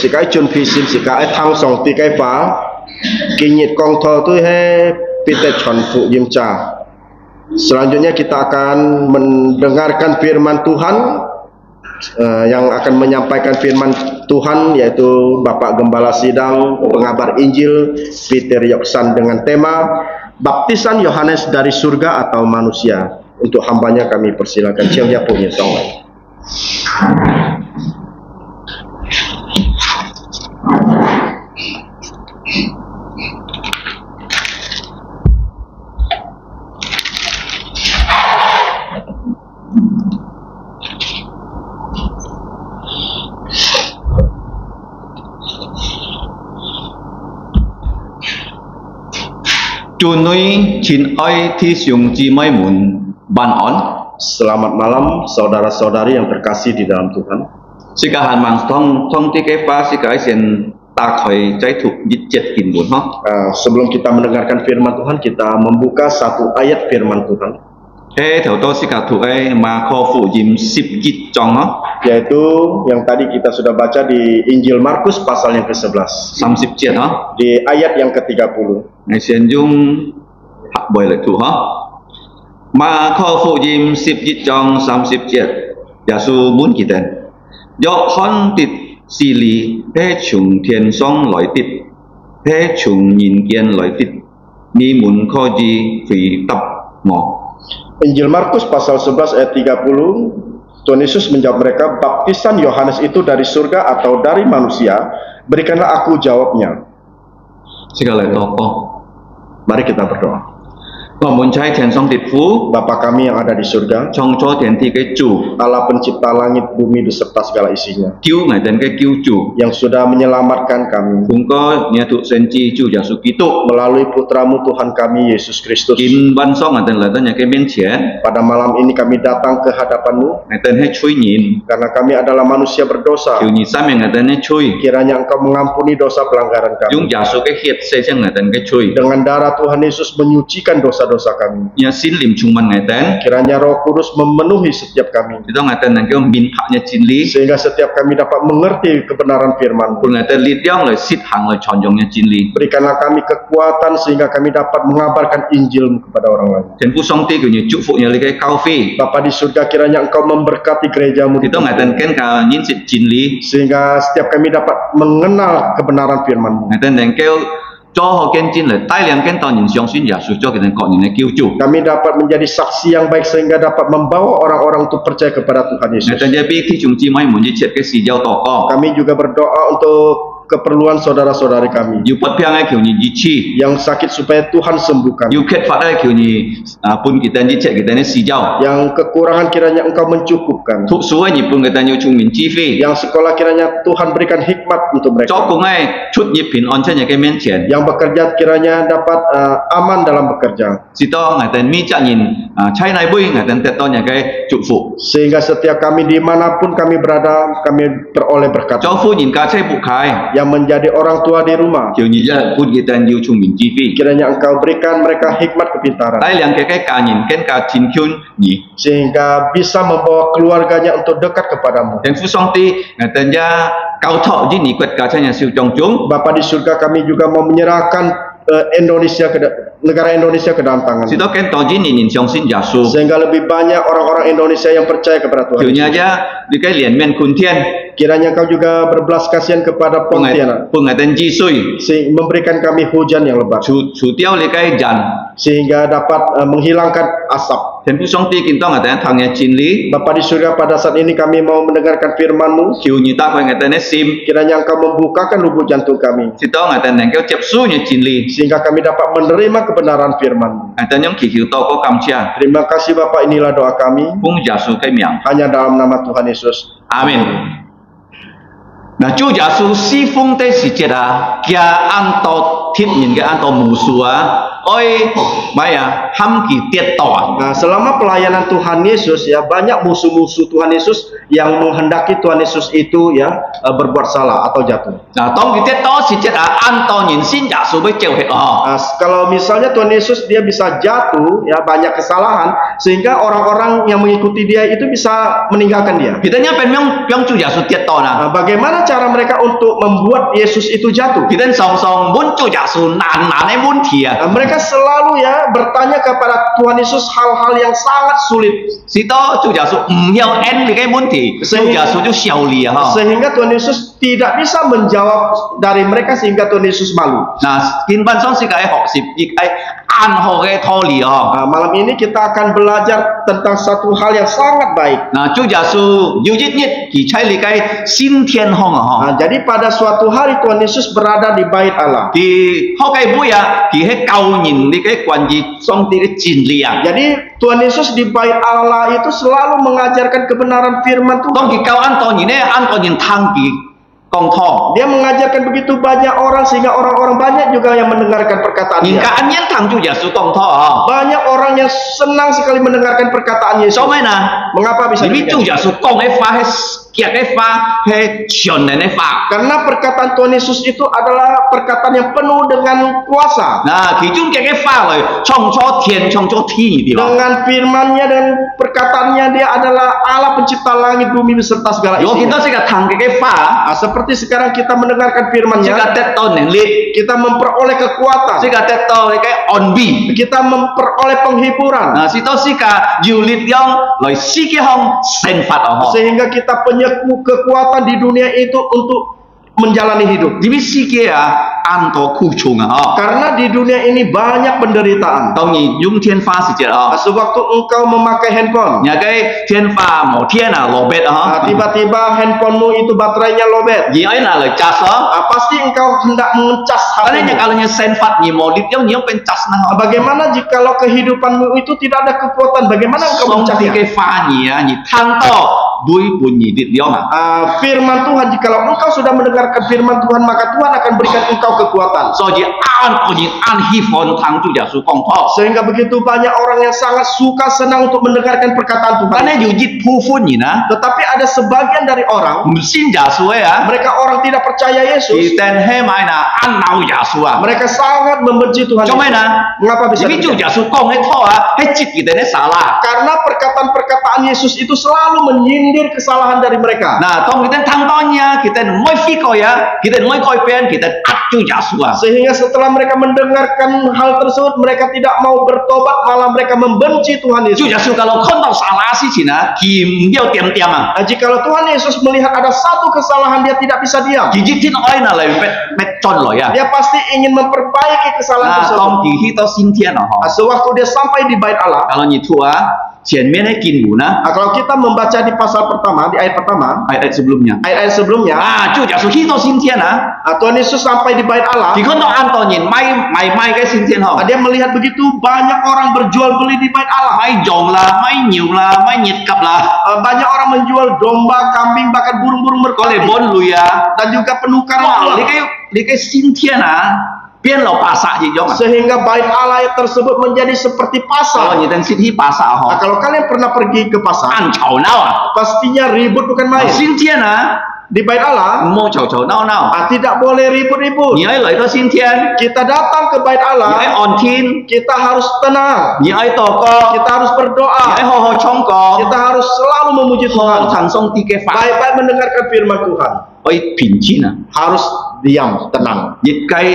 si cái chun phi sim si cái thang song ti cái phá kinh nhiệt kong thọ tu he Peter Chon Fu Yim Cha. Selanjutnya kita akan mendengarkan firman Tuhan yang akan menyampaikan firman Tuhan yaitu Bapak Gembala Sidang Pengabar Injil Peter Yoksan dengan tema Baptisan Yohanes dari surga atau manusia. Untuk hambanya kami persilakan Ciamnya punya tong. Selamat malam saudara-saudari yang terkasih di dalam Tuhan. Sebelum kita mendengarkan firman Tuhan, kita membuka satu ayat firman Tuhan. Yaitu yang tadi kita sudah baca di Injil Markus pasal yang ke-11 di ayat yang ke-30. Marko Phụ Diêm 11 章30節，耶穌滿記定，約翰的洗禮係從天上來的，係從人間來的，你們可以回答我。 Injil Markus pasal 11 ayat 30, Tuhan Yesus menjawab mereka, baptisan Yohanes itu dari surga atau dari manusia? Berikanlah aku jawabnya. Mari kita berdoa. Bapa kami yang ada di surga, Allah pencipta langit, bumi beserta segala isinya, yang sudah menyelamatkan kami melalui putramu Tuhan kami Yesus Kristus. Pada malam ini kami datang ke hadapan-Mu karena kami adalah manusia berdosa. Kiranya Engkau mengampuni dosa pelanggaran kami. Dengan darah Tuhan Yesus menyucikan dosa kami. Kiranya Roh Kudus memenuhi setiap kami, sehingga setiap kami dapat mengerti kebenaran firman-Mu. Berikanlah kami kekuatan sehingga kami dapat mengabarkan Injil kepada orang lain. Bapa di surga, kiranya Engkau memberkati gereja-Mu, sehingga setiap kami dapat mengenal kebenaran firman-Mu. Kami dapat menjadi saksi yang baik sehingga dapat membawa orang-orang untuk percaya kepada Tuhan Yesus. Kami juga berdoa untuk keperluan saudara-saudari kami yang sakit supaya Tuhan sembuhkan, yang kekurangan kiranya Engkau mencukupkan, yang sekolah kiranya Tuhan berikan hikmat untuk mereka, yang bekerja kiranya dapat aman dalam bekerja, sehingga setiap kami dimanapun kami berada kami peroleh berkat. Yang menjadi orang tua di rumah, kiranya Engkau berikan mereka hikmat kepintaran, sehingga bisa membawa keluarganya untuk dekat kepadamu. Bapa di surga, kami juga mau menyerahkan Indonesia negara Indonesia ke dalam tangan, sehingga lebih banyak orang-orang Indonesia yang percaya kepada Tuhan. Kiranya Engkau juga berbelas kasihan kepada Pontianak, memberikan kami hujan yang lebat, sehingga dapat menghilangkan asap. Bapa di surga, pada saat ini kami mau mendengarkan firman-Mu. Kiranya Engkau membukakan lubuk jantung kami, sehingga kami dapat menerima kebenaran firman-Mu. Terima kasih Bapa, inilah doa kami hanya dalam nama Tuhan Yesus. Amin. Nah, Chúa Giêsu si phong tế sự chết kia an to thiết nhìn cái an to musuh oi maya ham ki tiet to. Nah, selama pelayanan Tuhan Yesus ya, banyak musuh-musuh Tuhan Yesus yang menghendaki Tuhan Yesus itu ya berbuat salah atau jatuh. Nah, tong ki tiet to si chết an to nhìn sin Giêsu với chịu hết. Kalau misalnya Tuhan Yesus dia bisa jatuh ya, banyak kesalahan sehingga orang-orang yang mengikuti dia itu bisa meninggalkan dia. Kita nya pen yang Chúa Giêsu tiet to nah. Bagaimana cara mereka untuk membuat Yesus itu jatuh. Kita song-song mun Chúa Giêsu nan mun thia. Mereka selalu ya bertanya kepada Tuhan Yesus hal-hal yang sangat sulit. Sito Chúa Giêsu hiểu en cái mun thi. Chúa Giêsu ju xiao li ha. Sehingga Tuhan Yesus tidak bisa menjawab dari mereka sehingga Tuhan Yesus malu. Nah, kin ban song si cái học sip cái an ho cái tho li ha. Malam ini kita akan belajar tentang satu hal yang sangat baik. Nah, Chúa Giêsu yêu nhất nhất thì chạy li cái xin thiên hong ha. Jadi pada suatu hari Tuhan Yesus berada di bait Allah. Thì ho cái buổi thì hết cầu nhìn đi cái quan gì song ti cái jin li à. Jadi Tuhan Yesus di bait Allah itu selalu mengajarkan kebenaran firman Tuhan. Tong ki kau an to nhìn thang ki kong tho. Dia mengajarkan begitu banyak orang sehingga orang-orang banyak juga yang mendengarkan perkataan Nhìn dia. cả anh nhân thằng Chúa Giêsu kong tho ha. Banyak orang yang senang sekali mendengarkan perkataan Yesus. Sao mấy nè? Mengapa bisa Vì Chúa demikian? Giêsu kong cái pha hay kia cái pha hay chuyện này pha. Karena perkataan Tuhan Yesus itu adalah perkataan yang penuh dengan kuasa. Nah, khi chúng cái pha rồi trong cho thiên trong cho thi thì đó. Dengan firman-Nya dan perkataannya dia adalah Allah pencipta langit bumi beserta segala Yo isinya. kita sih thằng cái pha. Seperti sekarang kita mendengarkan firman-Nya, Jika teton yang lit. kita memperoleh kekuatan, Jika teton cái on bi. kita memperoleh penghiburan, Nah, sito sih ka julit yang loi si cái hong sen fat ho. sehingga kita punya kekuatan di dunia itu untuk menjalani hidup. Jadi si kia an to khu chung ha. Karena di dunia ini banyak penderitaan. Tao nhìn dùng thiên pha sự chết ha. Sewaktu engkau memakai handphone, Nhà cái thiên pha một thiên là lò bệt ha. tiba-tiba handphonemu itu baterainya lowbat. Vì ấy là lời chas ha. Pasti engkau hendak mengecas Karena HP-mu. kalau nya sen fat ni mau dit yang pen chas na ha. Bagaimana jikalau kehidupanmu itu tidak ada kekuatan? Bagaimana engkau Song ti mencasnya? cái pha ni thang to bui bun ni dit liao ha. Firman Tuhan, jikalau engkau sudah mendengarkan firman Tuhan, maka Tuhan akan berikan engkau kekuatan. So ji an hi fon thang tu ja su kong tho. Sehingga begitu banyak orang yang sangat suka senang untuk mendengarkan perkataan Tuhan. Karena yu jit pu fun ni na. Tetapi ada sebagian dari orang, Sin ja su ya. mereka orang tidak percaya Yesus. Ki ten he mai na an nau ja su a. Mereka sangat membenci Tuhan Cho Yesus. mai na. Mengapa bisa Vì Chúa demikian? Giêsu kong he tho a, he chit ki ten salah. Karena perkataan-perkataan Yesus itu selalu menyindir kesalahan dari mereka. Nah, tong kita thang to nya, kita moi fi ko ya, kita moi koi pen, kita at Chúa Giêsu a. Sehingga setelah mereka mendengarkan hal tersebut, mereka tidak mau bertobat, malah mereka membenci Tuhan Chúa Yesus. Giêsu kalau kon tau salah si Cina, ki miao tiam a. Jikalau Tuhan Yesus melihat ada satu kesalahan, dia tidak bisa diam. Ki jit tin oi na lai met chon lo ya. Dia pasti ingin memperbaiki kesalahan Nah, tersebut. tong ki hi to sin tian ho. Sewaktu dia sampai di bait Allah, Kalau ni tua, cian mian he kin bu na, kalau kita membaca di pasal pertama, di ayat pertama, ayat sebelumnya. ayat-ayat sebelumnya, Ah, Chúa Giêsu hi to sin tian a. Tuhan Yesus sampai di bait Allah, Ki kon to an to nyin mai cái sin tian ho. dia melihat begitu banyak orang berjual beli di bait Allah. Mai jong la, mai nyiu la, mai nyit kap la. Banyak orang menjual domba, kambing, bahkan burung-burung Có lẽ merpati, bon lui à. dan juga penukaran Wow, uang. đi cái xin thiên à. Biên lo pasa gì giống à. Sehingga bait Allah tersebut menjadi seperti Kalau pasar. như tên xin hi pasa ho. Kalau kalian pernah pergi ke pasar, Ăn chầu nào à. pastinya ribut bukan main. Xin thiên à. Di bait Allah, Mua chầu nào nào. tidak boleh ribut-ribut. Nhớ lời đó xin thiên. Kita datang ke bait Nhớ Allah, on thiên. kita harus tenang. Nhớ to co. Kita harus berdoa. Nhớ ho ho chong co. Kita harus selalu memuji Ho Tuhan. thằng song ti cái phá. Baik-baik mendengarkan firman Tuhan. Ôi bình chín à. Harus diam, tenang. Nhịp cái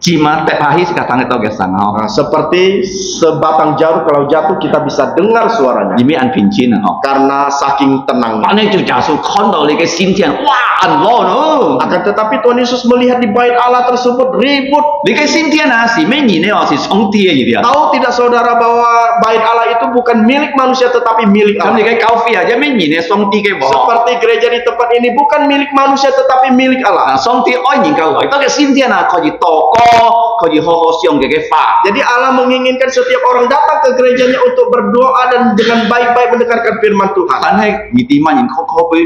cima tep hahi sekarang itu gak sang ho. Seperti sebatang jarum kalau jatuh kita bisa dengar suaranya. Nhịp ăn bình chín à ho. Karena saking tenangnya. Bạn ấy chủ giả sử con đầu lấy cái xin thiên. Wah, ăn lo nữa. Akan tetapi Tuhan Yesus melihat di bait Allah tersebut ribut. Lấy cái xin thiên à, si mấy nhìn này họ si sống tia gì dia. Tahu tidak saudara bahwa bait Allah itu bukan milik manusia tetapi milik Kan Allah. cái cao phi aja mấy nhìn này sống tia cái bỏ. Seperti gereja di tempat ini bukan milik manusia tetapi milik Allah. À, sống tia oi nhìn cao lời. Đó cái xin thiên à, có gì to co, có gì ho ho xiong cái pha. Jadi Allah menginginkan setiap orang datang ke gerejanya untuk berdoa dan dengan baik-baik mendengarkan firman Tuhan. Bạn hay nhìn tim mà nhìn khó với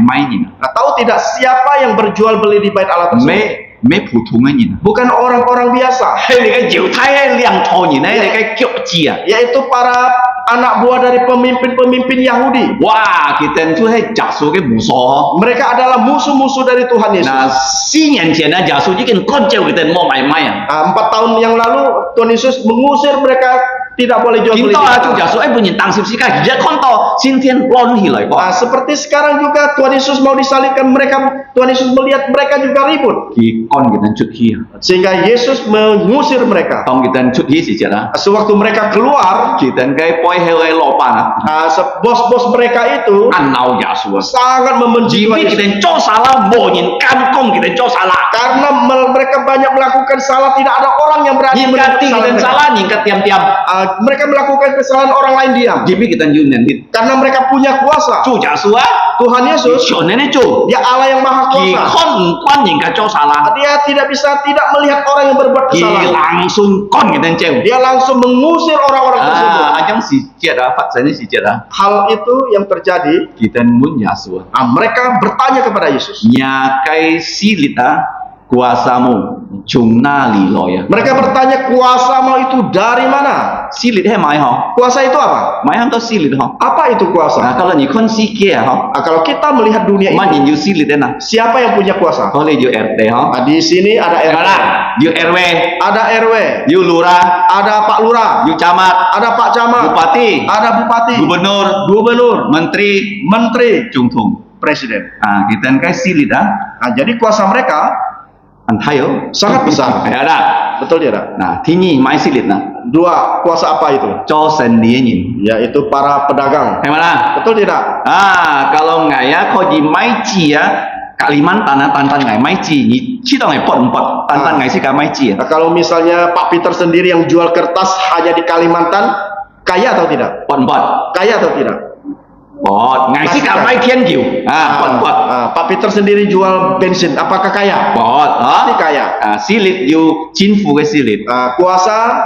mày nhìn. Tahu tidak siapa yang berjual beli di bait Allah tersebut? Mấy phù thùng ấy nhìn. Bukan orang-orang biasa, Hay là cái diệu thái hay liang thô nhìn này là cái kiệu chi à. yaitu para anak buah dari pemimpin-pemimpin Yahudi. Wah, kita tu hay giả sử cái mù sò. Mereka adalah musuh-musuh dari Tuhan Yesus. Nah, 4 年前呢，giả sử chỉ cần con treo kita mau mày à. 4 tahun yang lalu Tuhan Yesus mengusir mereka tidak boleh jual beli. 見到啊，主耶穌喺半年當十字架，而家看到今天亂起來過。 Seperti sekarang juga Tuhan Yesus mau disalibkan, Tuhan Yesus melihat mereka juga ribut. 佢趕佢哋出去啊， Sehingga Yesus mengusir mereka. 當佢哋出去時節啊， Sewaktu mereka keluar, 佢哋嘅背後嘅老闆啊， bos-bos mereka itu 按鬧耶穌啊， sangat membenci 因 Tuhan 為佢 Yesus. 哋做啥啦，冇人敢講佢哋做啥啦。 Karena mereka banyak melakukan salah, tidak ada orang yang berani 人家 melakukan 定 kesalahan 人 mereka. salah，人家diam-diam。 Mereka melakukan kesalahan orang lain diam. 因為佢哋要能力， Karena mereka punya kuasa. 主耶穌啊， Tuhan Yesus, 全能的主， Dia Allah yang maha 佢 kuasa. 看唔慣人家做啥啦， Dia tidak bisa tidak melihat orang yang berbuat 佢 kesalahan. 冷順趕佢哋走。 Dia langsung mengusir orang-orang tersebut. 啊，種時節啊，發生嘅時節啊， Hal itu yang terjadi. 佢哋問耶穌啊， Mereka bertanya kepada Yesus. nhà cây si lịch á, kuasamu從哪裡來啊？ Mereka bertanya, kuasamu itu dari mana? si lịch係買嗬， Kuasa itu apa? 買很多si lịch嗬。 Apa itu kuasa? Nah, kalau你看世界嗬， Kalau kita melihat dunia 乜 ini, 人要si lịch啊？ siapa yang punya kuasa? 可能要 RT 嗬， Di sini ada 係 RT, 啦，要 RW， ada RW, 要 lurah， ada Pak Lurah, 要 camat， ada Pak Camat, bupati， ada Bupati, gubernur， Gubernur, menteri， Menteri, 總統。 Presiden. Ah, kita kan si lịch á, Jadi kuasa mereka anh thấy không? sangat besar. Phải đó. Betul tidak? Nah, thứ nhì mai si lịch nè, Dua, kuasa apa itu? cho sân địa nhìn. Yaitu para pedagang. Thấy mana? Betul tidak? Ah, kalau ngài á, có gì mai chi á, Kalimantan á, tan ngài mai chi, nhị chỉ tao ngài pot, tan ngài sih cả mai chi. Nah, kalau misalnya Pak Peter sendiri yang jual kertas hanya di Kalimantan, kaya atau tidak? Pot, Kaya atau tidak? ngài sih cả mai thiên kiều. Ah, pot. Pak Peter sendiri jual bensin, apakah kaya? Pot, Pasti kaya. Ah, si lịch yêu chính phủ cái si lịch. Kuasa,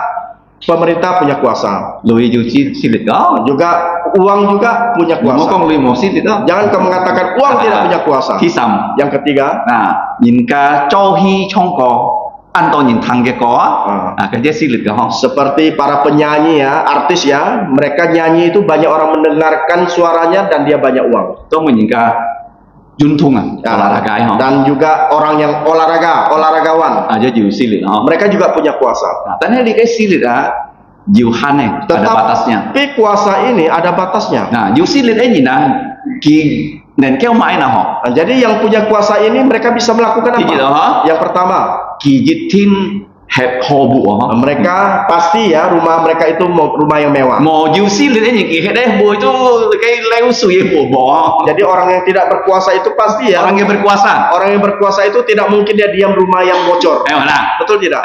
pemerintah punya kuasa. Lui yêu si lịch đó. Juga uang juga punya Mau kuasa. con lui một si lịch đó. Jangan kau mengatakan uang tidak punya kuasa. Thứ sáu. Yang ketiga, Nah, nhìn ca cho hi trong có, ăn to nhìn thằng cái có, cái dia si lịch cái không? seperti para penyanyi ya, artis ya, mereka nyanyi itu banyak orang mendengarkan suaranya dan dia banyak uang. Tôi mình nhìn ca juntung olahraga không? Dan juga orang yang olahragawan, Aja jiu si lịch không? mereka juga punya kuasa. Nah, tapi di cái si lịch jiu han ada batasnya. Tapi kuasa ini ada batasnya. Nah, jiu si lịch ini nah, ki dan kau main ho. Nah, jadi yang punya kuasa ini mereka bisa melakukan apa? Gitu, Yang pertama, ki jitin hẹp hobu ho. mereka pasti ya rumah mereka itu rumah yang mewah. Mau jiu si lịch ini ki hede bo itu cái leo sui bo bo. Jadi orang yang tidak berkuasa itu pasti ya. Orang yang berkuasa. Orang yang berkuasa itu tidak mungkin dia diam rumah yang bocor. Mana? Betul tidak?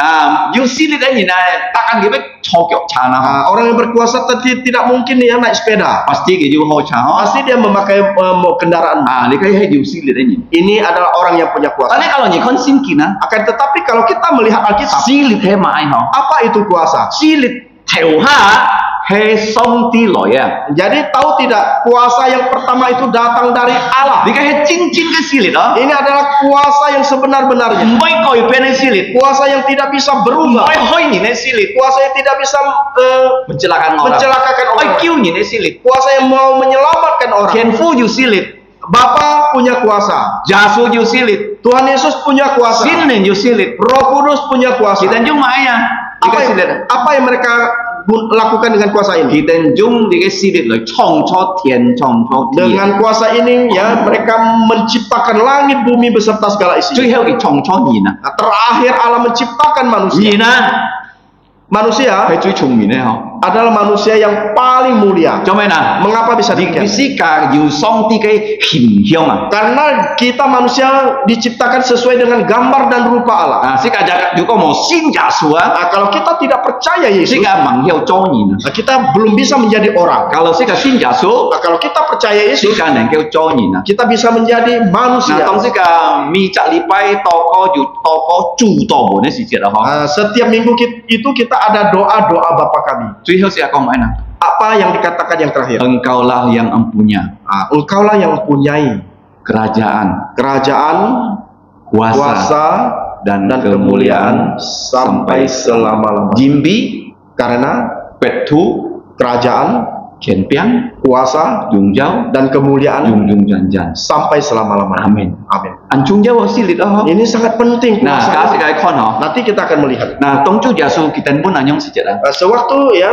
Jiu si lịch ini nah, takkan dia cokok cana. Orang yang berkuasa tidak mungkin dia naik sepeda. Pasti gitu ho cha. Pasti dia memakai kendaraan. Dia kayak jiu si lịch ini. Ini adalah orang yang punya kuasa. Tapi kalau ni kon sin kina, Akan tetapi kalau kita melihat Alkitab, si lịch he mai ho. apa itu kuasa? Si lịch theo ha he song ti loi ya. Jadi tahu tidak, kuasa yang pertama itu datang dari Allah. Dia kayak cincin ke si lịch đó. Ini adalah kuasa yang sebenar-benarnya. Mới coi pen si lịch. Kuasa yang tidak bisa berubah. Mới hoi ni si lịch. Kuasa yang tidak bisa Mencelakakan orang. mencelakakan Oi orang. kiu ni si lịch. Kuasa yang mau menyelamatkan orang. Thiên phu ju si lịch. Bapa punya kuasa. Jasu ju si lịch. Tuhan Yesus punya kuasa. Sin nen ju si lịch. Roh Kudus punya kuasa. Kita jung mai ya. Apa yang mereka lakukan dengan kuasa ini? Kita jung di si lịch loi chong cho thiên chong cho thiên. Dengan kuasa ini ya mereka menciptakan langit bumi beserta segala isi. 最後嘅創初年啊， Nah, terakhir Allah menciptakan manusia. 年啊， Manusia 係最聰明咧嗬。 adalah manusia yang paling mulia. 做咩啊？ Mengapa bisa 你 demikian? 世界要上帝嘅形象啊！ Karena kita manusia diciptakan sesuai dengan gambar dan rupa Allah. 啊，世界如果冇信耶穌啊， Nah, kalau kita tidak percaya 世 Yesus, 界冇有做人啊。 kita belum bisa menjadi orang. Kalau 世界信耶穌， Nah, kalau kita percaya 世 Yesus, 界能夠做人啊。 kita bisa menjadi 嗱， manusia. 當世界每隻禮拜禱告要禱告主禱文嘅時節啦，嗬。 Setiap minggu itu kita ada doa-doa Bapa kami. 最後是講咩啊？ Apa yang dikatakan yang terakhir? Engkaulah yang empunya Engkaulah yang mempunyai kerajaan, kuasa kuasa dan kemuliaan sampai selama-lamanya. Jimbi, Karena Petu, kerajaan, Kenpiang, kuasa, Jungjau, dan kemuliaan Jungjung Janjan. sampai selama-lamanya. Amin. Amin. Anjung Jawa silit oh. Ini sangat penting. Nah, kuasa. kasih kai kon oh. Nanti kita akan melihat. Nah, tong chu jasu kita pun anyong sejarah. Sewaktu ya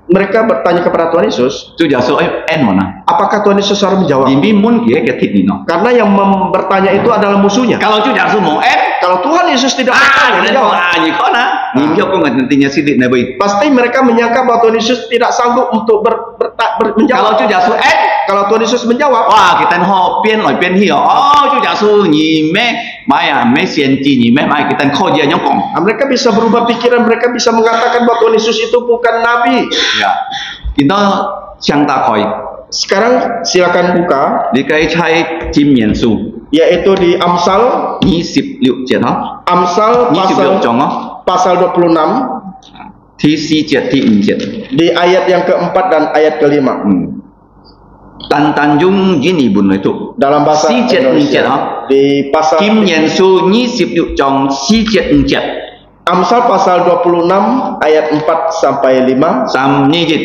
Mereka bertanya kepada Tuhan Yesus, 主耶穌mana? apakah Tuhan Yesus harus menjawab? Ini mun kia ketik ni no. Karena yang bertanya itu adalah musuhnya. Kalau 主耶穌冇Kalau Tuhan Yesus tidak bertanya, menjawab, ni kau na. Ni kau kau nantinya sidik na boy. pasti mereka menyangka bahwa Tuhan Yesus tidak sanggup untuk Kalau menjawab. 主耶穌Kalau Tuhan Yesus menjawab, wah kita ho 變來變去哦，主耶穌你咩買啊咩先知你咩買kita kau dia nyokong. mereka bisa berubah pikiran, mereka bisa mengatakan bahwa Tuhan Yesus itu bukan nabi. Ya, kita sang tak koi. Sekarang silakan buka, 你可以猜箴言書 yaitu di Amsal, 26節嗬， Amsal 26 pasal, 章嗬， pasal 26, 第4節第5節。 di ayat yang keempat dan ayat kelima. Tan Tanjung ini bun itu. Dalam bahasa Si jet Indonesia, ha. di pasal Kim Yen Su 26 章4節5節 Amsal pasal 26 ayat 4 sampai 5. 3 節.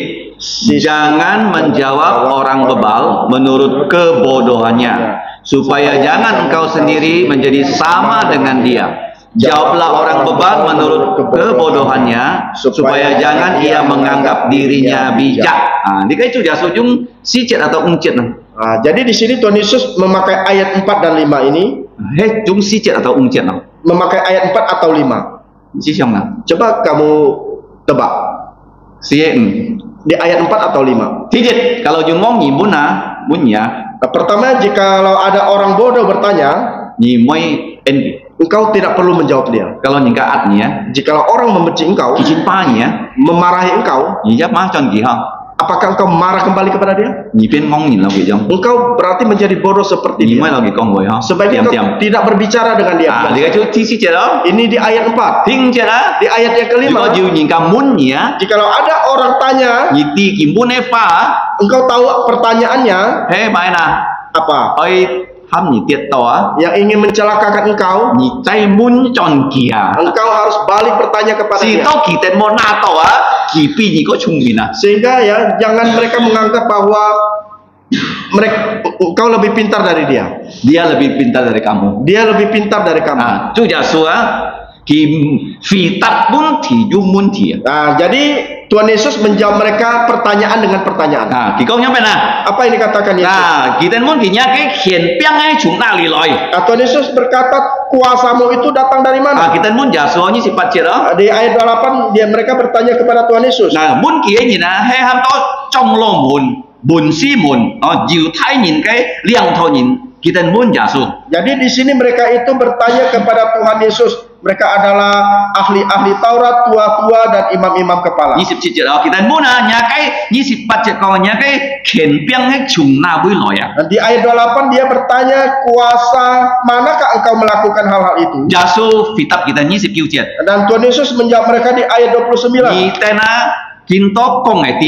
Jangan menjawab orang bebal menurut kebodohannya, supaya jangan engkau sendiri menjadi sama dengan dia. Jawablah orang bebal menurut kebodohannya, supaya jangan ia menganggap dirinya bijak. Di itu jasuk jung sicet atau ungcet. Nah, jadi di sini Tuhan Yesus memakai ayat 4 dan 5 ini, Jung sicet atau ungcet. memakai ayat 4 atau 5. Sisiong na. Coba kamu tebak. Sieng. Di ayat 4 atau 5. Tijet, kalau jumong nyimun munya, Nah, pertama, jikalau ada orang bodoh bertanya, nyimoy endi. engkau tidak perlu menjawab dia. Kalau nyingka atnya, Jikalau orang membenci engkau, kicimpanya, memarahi engkau, nyijap mah con gihang, apakah engkau marah kembali kepada dia? nyipin ngongin lagi jong. Engkau berarti menjadi bodoh seperti Nyimoy dia. lagi kong boy ha. Sebaiknya engkau tidak berbicara dengan dia. Dia kata tisi cera, Ini di ayat 4. ting cera. Di ayat yang kelima, Kalau nyingka munnya, jikalau ada orang tanya, nyiti kimbun eva, engkau tahu pertanyaannya main apa? oi ham nyitiet toa, Yang ingin mencelakakan engkau, nyicai mun con kia. engkau harus balik bertanya kepada Si dia. to kiten mo na toa, kipi ni ko chungmina. Sehingga ya jangan mereka menganggap bahwa engkau lebih pintar dari dia. Dia lebih pintar dari kamu. Dia lebih pintar dari kamu. Itu jasua kim fitat pun tiju munti. Nah, jadi Tuhan Yesus menjawab mereka pertanyaan dengan pertanyaan. Nah, kikau nyampe nah. Apa yang dikatakan Yesus? Nah, kita mun kinya ke hian piang ai chung na li loi. Nah, Tuhan Yesus berkata, kuasamu itu datang dari Nah, mana? kita mun jasua ni sifat cera. Di ayat 28 mereka bertanya kepada Tuhan Yesus. Nah, mun kia ni na he ham to trong lo mun, bun si mun, jiu thai nin kai liang tho nin. Kita mun jasu. Jadi di sini mereka itu bertanya kepada Tuhan Yesus. Mereka adalah ahli-ahli Taurat, tua-tua dan imam-imam kepala. 27節啊，其實滿啊，nhà cái 28節講nhà cái khiển biang hay chung na với lỗi à. Dan di ayat 28 dia bertanya, kuasa manakah engkau melakukan hal-hal itu? Jasu fitab kita 29節， Dan Tuhan Yesus menjawab mereka di ayat 29. 你哋那見到公係啲，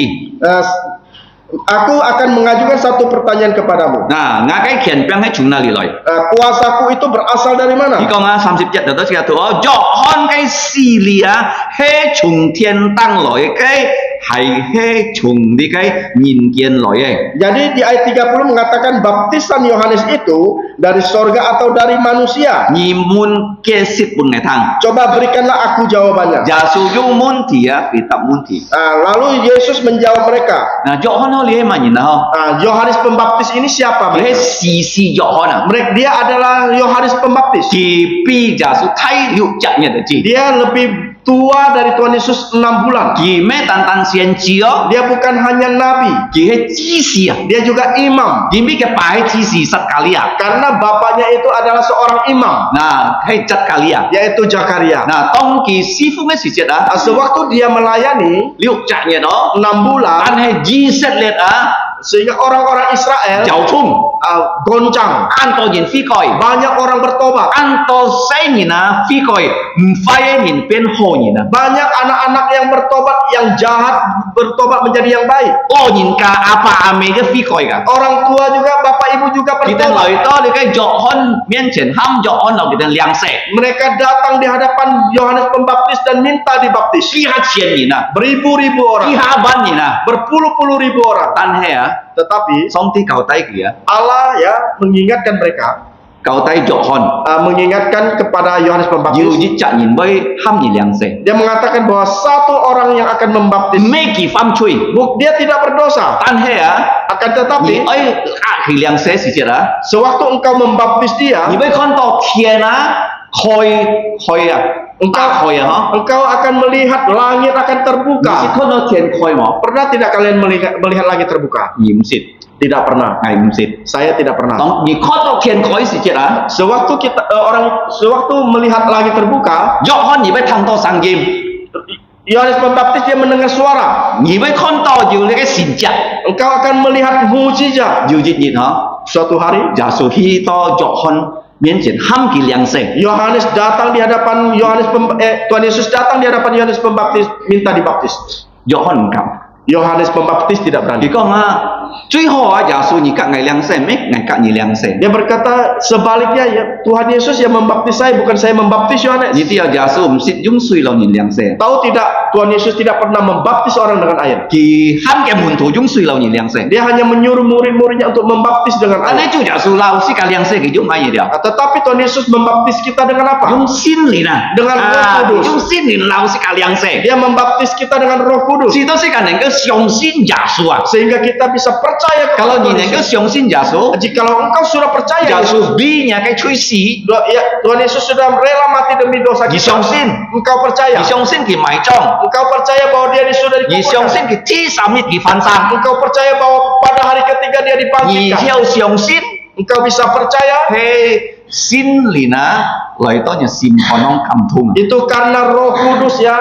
Aku akan mengajukan satu pertanyaan kepadamu. 嗱，nhà cái khiển biang hay chung na li lỗi。 Kuasaku itu berasal dari mana? 呢個啊30節就到這個圖，約翰嘅試利啊，係從天當來嘅，係從呢個人間來嘅。 Jadi di ayat 30 mengatakan baptisan Yohanes itu dari sorga atau dari manusia. 你們嘅識本嘅湯， Coba berikanlah aku jawabannya. Jasu yung munti ya, fitab munti。 Lalu Yesus menjawab mereka. Nah, Yohan lihat mana nah? Yohanes Pembaptis ini siapa? Dia mereka? sisi Yohan. Mereka dia adalah Yohanes Pembaptis. Kipi jasu kai yuk jaknya deci. Dia lebih tua dari Tuhan Yesus 6 bulan. Kime tantan sian cio. Dia bukan hanya nabi, Kihe cisi ya. dia juga imam. Kimi ke pahe cisi sat kalia. Karena bapaknya itu adalah seorang imam, Nah, hai cat kalia. yaitu Zakaria. Nah, tong ki sifu me sisi dah. Sewaktu dia melayani Liuk jaknya no. 6 bulan, An hai jiset lihat sehingga orang-orang Israel jauh tung. goncang. Anto yin fi koi. Banyak orang bertobat. Anto say nina fi koi. Mfaye nin pen ho nina. Banyak anak-anak yang bertobat, yang jahat bertobat menjadi yang baik. Oh nin ka apa ame ke fi koi ka. Orang tua juga, bapak ibu juga Kita bertobat. lời to thì cái Yohan miên triển ham Yohan là kita liang se. Mereka datang di hadapan Yohanes Pembaptis dan minta dibaptis. Ki ha chien ni na. Beribu-ribu Ki orang, ha ban ni na. berpuluh-puluh ribu orang. Tan he à. Tetapi Song ti kau tai kia. Allah ya mengingatkan mereka. Kau tay Johan. Mengingatkan kepada Yohanes Yêu Pembaptis. dít chặt nhìn với ham nhìn liang se. Dia mengatakan bahwa satu orang yang akan membaptis, Mấy kỳ pham chui. dia tidak berdosa. Tan he Akan Nhìn tetapi ấy khi liang se si chết sewaktu engkau membaptis dia, Nhìn với con to thiên khôi khôi hả? engkau akan melihat langit akan Nhìn terbuka. si con nó thiên khôi mà. Pernah tidak kalian melihat langit terbuka? Nhìn xịt. Tidak pernah. Ngày nhìn xịt. Saya tidak pernah. Tong nhìn con to thiên khôi si chết Sewaktu melihat langit terbuka, Johan nhìn với thằng to sang kim. Yohanes Pembaptis dia mendengar suara. Nhìn với con to nhiều cái xịn chặt. Engkau akan melihat mujizat. Nhiều dít nhìn hả? Suatu hari Giả sử khi to Johan miễn triển ham kỳ liang se. Yohanes datang di hadapan Tuhan Yesus datang di hadapan Yohanes Pembaptis minta dibaptis. Johan cảm. Yohanes Pembaptis tidak berani. Thì con truy hồ giả sử nhìn các ngày liang se mấy ngày các nhìn liang se. Dia berkata sebaliknya, ya Tuhan Yesus yang membaptis saya, bukan saya membaptis Yohanes. Như tia giả sử xịt dung suy lâu nhìn liang se. Tahu tidak, Tuhan Yesus tidak pernah membaptis orang dengan air. Thì ham cái môn thủ dung suy lâu nhìn liang se. Dia hanya menyuruh murid-muridnya untuk membaptis dengan Anh ấy air. chủ giả sử lâu si cả liang se cái dung ai vậy đó. Tetapi Tuhan Yesus membaptis kita dengan apa? Dung xin lì nè. Dengan Roh Kudus. Dung xin lì lâu si cả liang se. Dia membaptis kita dengan Roh Kudus, Chỉ đó si cả những cái xiong xin giả sử à. sehingga kita bisa percaya Kalau kepada nhìn Tuhan những cái Yesus. xiong xin giả sử. Jikalau engkau sudah percaya Giả Yesus, sử bi nhà cái truy xí. Tuhan Yesus sudah rela mati demi dosa Di kita. xiong xin. Engkau percaya. Di xiong xin kỳ mãi trong. Engkau percaya bahwa dia sudah Di xiong xin dikuburkan. kỳ thi samit kỳ phan sang. Engkau percaya bahwa pada hari ketiga dia Di dibangkitkan. theo xiong xin. Engkau bisa percaya Thế xin lì nà. Lời tôi nhà xin có nông cầm thùng. itu karena Roh Kudus ya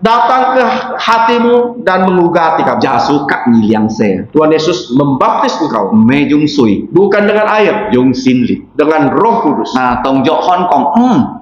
datang ke hatimu dan menggugah hati kamu. Giả sử các nhì liang xe. Tuhan Yesus membaptis engkau Mê dung sùi. bukan dengan air, Dung xin lì. dengan Roh Kudus. Nah tổng dọ hon còn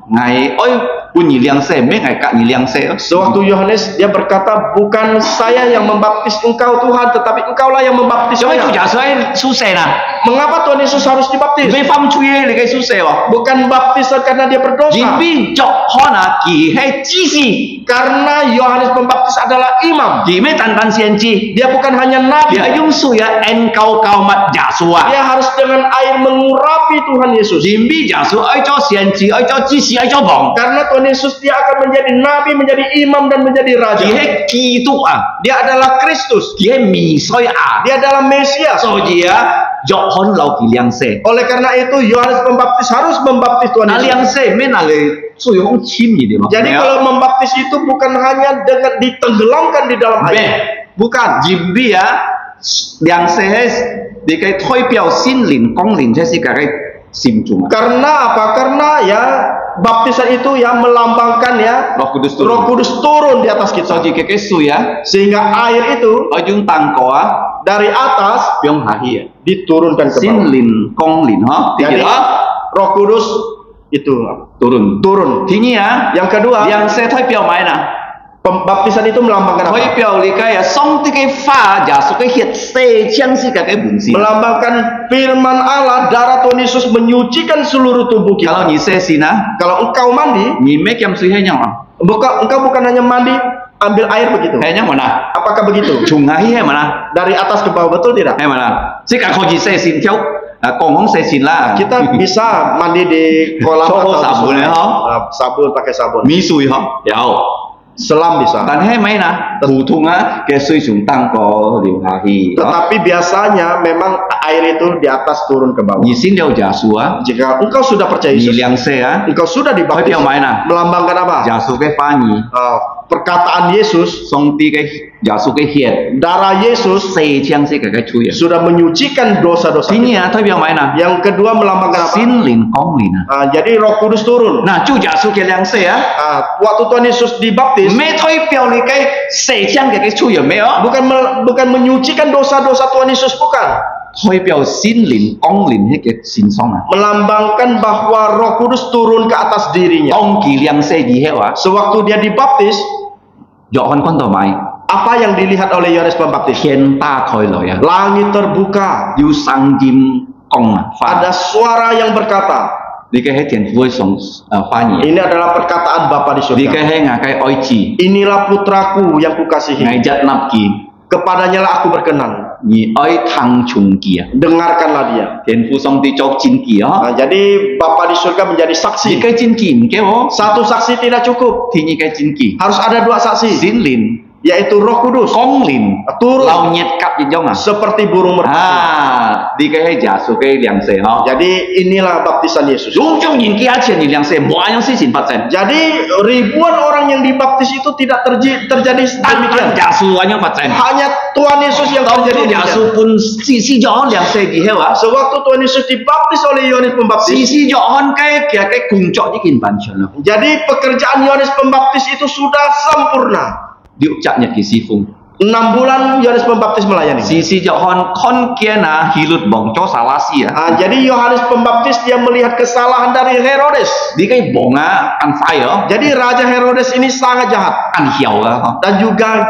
ngày ơi pun nhì liang xe. Mấy ngày cả nhì liang xe. Sewaktu Yohanes dia berkata, bukan saya yang membaptis engkau Tuhan, tetapi engkaulah yang membaptis Cho mấy chủ saya. giả sử ấy su xe nè. Mengapa Tuhan Yesus harus dibaptis? Mấy phăm chui lì cái su xe à. Bukan baptisan karena dia berdosa. Nhìn bi dọ hon à kỳ hay chi si. Karena Yohanes Pembaptis adalah imam. Kỳ mấy tàn tàn xiên chi. Dia bukan hanya nabi. Dia dung sùi à en cao cao mặt giả sử à. Dia harus dengan air mengurapi Tuhan Yesus. Nhìn bi giả sử ấy cho xiên chi, ấy cho chi si, ấy cho bỏng. Karena Tuhan Yesus dia akan menjadi nabi, menjadi imam dan menjadi raja. Kỳ hay kỳ tụ à. Dia adalah Kristus. Kỳ hay mì soi à. Dia adalah Mesias. So dia dọ hon lâu kỳ liang xe. Oleh karena itu Yohanes Pembaptis harus membaptis Tuhan Nah Yesus. liang xe mấy là lời sui không chim gì đấy mà. Jadi kalau membaptis itu bukan hanya dengan ditenggelamkan di dalam air. Beh. Bukan. Dìm bi à liang xe thì cái thôi biểu xin lìn công lìn thế gì cả cái sim chung. Karena apa? Karena ya baptisan itu ya melambangkan ya Roh Kudus turun. Roh Kudus turun di atas So kita. jika cái sui à Sehingga air itu ở chúng tăng có à dari atas biong hahi à. diturunkan ke Xin bawah. lìn công lìn hả? Thì Jadi đó Roh Kudus itu turun. turun. Thì nhỉ à Yang kedua, liang xe thôi biểu mày nè. baptisan itu melambangkan Thôi apa? biểu lì cái à xong thì cái pha giả sử cái hiện xe chiang si cả cái bùn xì. Melambangkan firman Allah, darah Tuhan Yesus menyucikan seluruh tubuh Kalau kita. nhỉ xe xì nè, Kalau engkau mandi, nhỉ mấy kem suy hay nhau à? engkau bukan hanya mandi ambil air begitu. Hay nhau mà nè. Apakah begitu? Chung hahi hay mà nè. Dari atas ke bawah, betul tidak? Hay mà nè. Chứ cả không chỉ xe xin theo còn không xe xin là Kita bisa mandi di kolam Coba atau di sabun sungai. ya, ha? Sabun, pakai sabun. mi suy hả? Dạ. Selam bisa. Tan hay mấy nè. Thủ thung á, cái suy chúng tăng có điều hahi. Tetapi biasanya memang air itu di atas turun ke bawah. Nhỉ xin đeo giả sử á, Jika engkau sudah percaya nhỉ Yesus, liang xe á, engkau sudah thôi dibaptis, biểu mày nè. melambangkan apa? Giả sử cái pha nhỉ, Perkataan Yesus, xong tí cái giả sử cái hiện, darah Yesus xe chiang si cả cái chui à. sudah menyucikan dosa-dosa Thì nhỉ kita. thôi biểu mày nè. Yang kedua melambangkan apa? Xin lìn công lìn à. Jadi Roh Kudus turun. Nah, chú giả sử cái liang xe á, Waktu Tuhan Yesus dibaptis, mấy thôi biểu lì cái xe chiang cái chui à mấy á. bukan menyucikan dosa-dosa Tuhan Yesus, bukan. Thôi biểu xin lìn công lìn hết cái xin xong à. Melambangkan bahwa Roh Kudus turun ke atas dirinya. Ông kỳ liang xe gì hết à. Sewaktu dia dibaptis, Dọ hon con tàu mày. apa yang dilihat oleh Yohanes Pembaptis? Thiên ta khôi lỗi à. Langit terbuka. Yu sang jim công à. Pha. Ada suara yang berkata, Đi cái hết tiền vui sống pha nhỉ. ini adalah perkataan Bapa di Đi surga. cái hết ngà cái oi chi. Inilah putraku yang kukasihi. Ngày giật nạp kỳ. kepadanya lah aku berkenan. 你愛聽重記啊， Dengarkanlah dia. 天父上帝作真記啊， Nah, jadi Bapa di surga menjadi 你 saksi. 嘅真記唔夠哦， Satu saksi tidak cukup. 天意嘅真記， Harus ada 2 saksi, 閃靈、 yaitu Roh Kudus 光靈、 turun 流熱急熱中啊， seperti burung merpati. 啊，呢個係耶穌嘅糧食嗬。 Jadi inilah baptisan Yesus. 種種人幾下錢嘅糧食，冇樣事情發生， Jadi ribuan orang yang dibaptis itu tidak terjadi 單單 demikian. 耶穌咁樣發生。 Hanya Tuhan Yesus yang 當 terjadi 初耶 demikian. 穌半試試咗糧食之後啊， Sewaktu Tuhan Yesus dibaptis oleh Yohanes 試 Pembaptis, 試咗嘅工作已經完成啦， jadi pekerjaan Yohanes Pembaptis itu sudah sempurna. 6日嘅師傅， 6 bulan Yohanes Pembaptis melayani. 試試咗看見啊，希律王做撒拉斯啊， Jadi Yohanes Pembaptis dia melihat kesalahan dari Herodes. 呢個王啊，按 fire， Jadi Raja Herodes ini sangat jahat 按曉啊， dan juga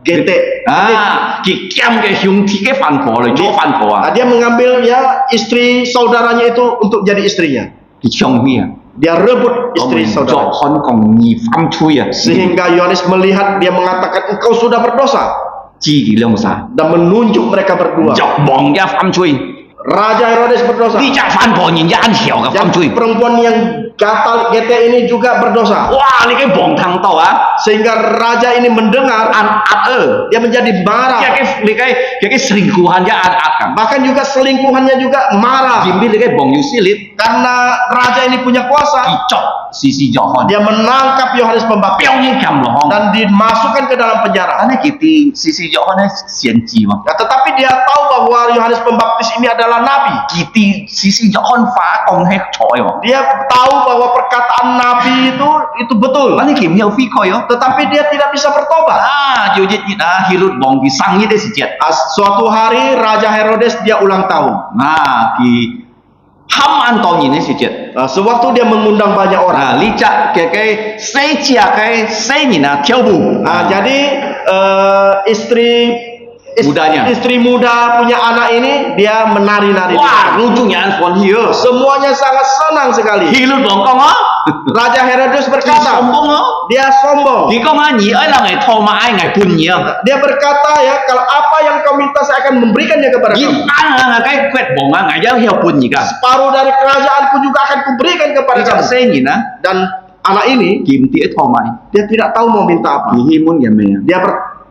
gete. 啊，佢兼嘅兄弟嘅犯婆嚟做犯婆啊， Dia mengambil ya istri saudaranya itu untuk jadi istrinya. 佢搶咩啊？ Dia rebut 我 istri 們作 saudaranya. 看共義犯罪啊， Sehingga Yohanes melihat dia mengatakan engkau sudah berdosa 知佢兩晒， dan menunjuk mereka berdua. 作王嘅犯罪， Raja Herodes berdosa. 呢隻犯婆人一按曉嘅犯 Dan 罪， perempuan yang gatal gete ini juga berdosa. 哇！你嘅王聽到啊， Sehingga raja ini mendengar, 按壓 dia menjadi 佢 marah. 嘅selingkuhan一按壓咁， Bahkan juga selingkuhannya juga marah. 見你嘅王要撕裂， Karena raja ini punya 佢 kuasa, 作試試咗看， dia menangkap Yohanes Pembaptis 標已撳落看， dan dimasukkan ke dalam penjara. 但係佢哋試試咗看咧先知喎， Ya, tetapi dia tahu bahwa Yohanes Pembaptis ini adalah nabi. 佢哋試試咗看法講係錯喎， Dia tahu bahwa perkataan nabi itu betul. 但係佢唔有悔改喎， Tetapi dia tidak bisa bertobat. 啊，要日日啊，希律王佢生日嘅時節， Suatu hari Raja Herodes dia ulang tahun. 啊，佢冚眼當然嘅時節。 Sewaktu dia mengundang banyak orang. 啊，呢只嘅細隻嘅細人啊跳舞， Jadi Mudanya. istri muda punya anak ini dia menari-nari. 哇，ujungnya安歡喜啊！ Semuanya sangat senang sekali. 希律王講啊， Raja Herodes 佢 berkata, 成功啊！ dia sombong. 佢講啊，你愛人係拖馬愛係半嘢啊！ Dia berkata ya, kalau apa yang kau minta saya akan memberikannya kepada 你 kamu. 單啊，係缺王啊，係有半嘢㗎。 Separuh dari kerajaanku juga akan kuberikan 呢 kepada 隻 kamu. 細人啊， Dan anak ini 佢唔知拖馬， dia tidak tahu mau minta apa. 佢希望嘅咩啊？ Dia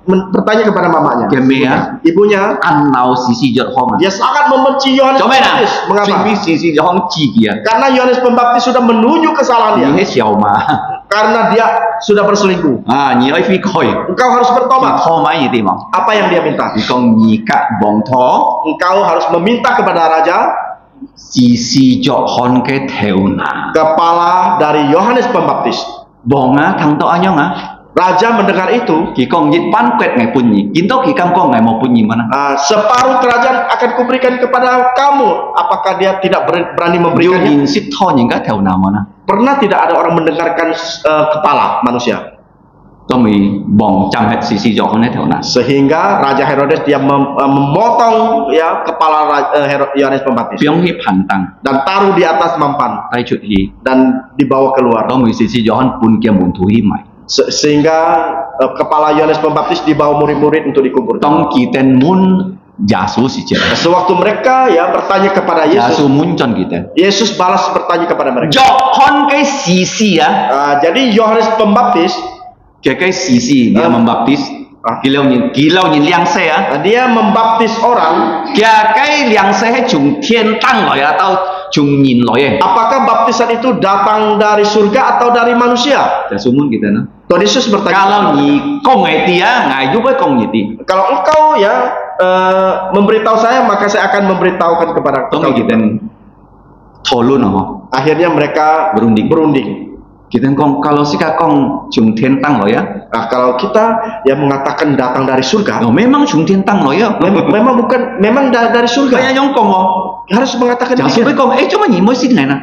bertanya kepada mamanya. 嘅咩啊？ Ibunya, 按鬧時時着康啊！ dia sangat membenci Yohanes 做咩啊 Pembaptis. ？偏 Mengapa? 偏時時着康自己啊！ Karena Yohanes Pembaptis sudah menunjuk kesalahan 你 dia. 係小嘛？ Karena dia sudah berselingkuh. 啊，你愛悔改， Engkau harus 你 bertobat. 拖馬嘢地方。 Apa yang dia minta? 你講而家王陀。 Engkau harus meminta kepada raja 時時着看嘅頭拿， kepala dari Yohanes Pembaptis. 王啊，聽到一樣啊， Raja mendengar itu, 佢講一班骨係半年，見到佢咁講係冇半年mana？ separuh kerajaan akan kuberikan kepada kamu. Apakah dia tidak berani 要 memberikannya? 認識拖人家頭拿mana？ Pernah tidak ada orang mendengarkan kepala manusia? 都未王站係時時着看嘅頭拿， Sehingga Raja Herodes dia memotong ya kepala Yohanes Pembaptis 將佢攀登 dan taruh di atas mampan 帶出去， dan dibawa keluar. 都未時時着看半嘅門徒去埋， Sehingga kepala Yohanes Pembaptis dibawa murid-murid untuk dikuburkan. 當佢哋門耶穌時節， Sewaktu mereka ya bertanya kepada 耶 Yesus, 穌門進佢哋， Yesus balas bertanya kepada mereka. 着看嘅時時啊， Jadi Yohanes Pembaptis 嘅時時dia membaptis，幾流人兩世啊。 dia membaptis orang. Cái liang sẽ從天tăng來啊，到從人來嘅， Apakah baptisan itu datang dari surga atau dari manusia? 就數門記得啦。 Tuhan Yesus bertanya, Kalau ni kong ngai dia, ngai juga kong ni. kalau engkau ya memberitahu saya, maka saya akan memberitahukan kepada Tong engkau. kita tolong no. Akhirnya mereka berunding. Kita kong kalau sih kong從天tăng來啊， Nah, kalau kita ya mengatakan datang dari surga, no memang 從天tăng來啊。 memang dari surga. Kaya yung kong oh, Harus mengatakan jangan sampai demikian. kong, cuma ni mau sih nana.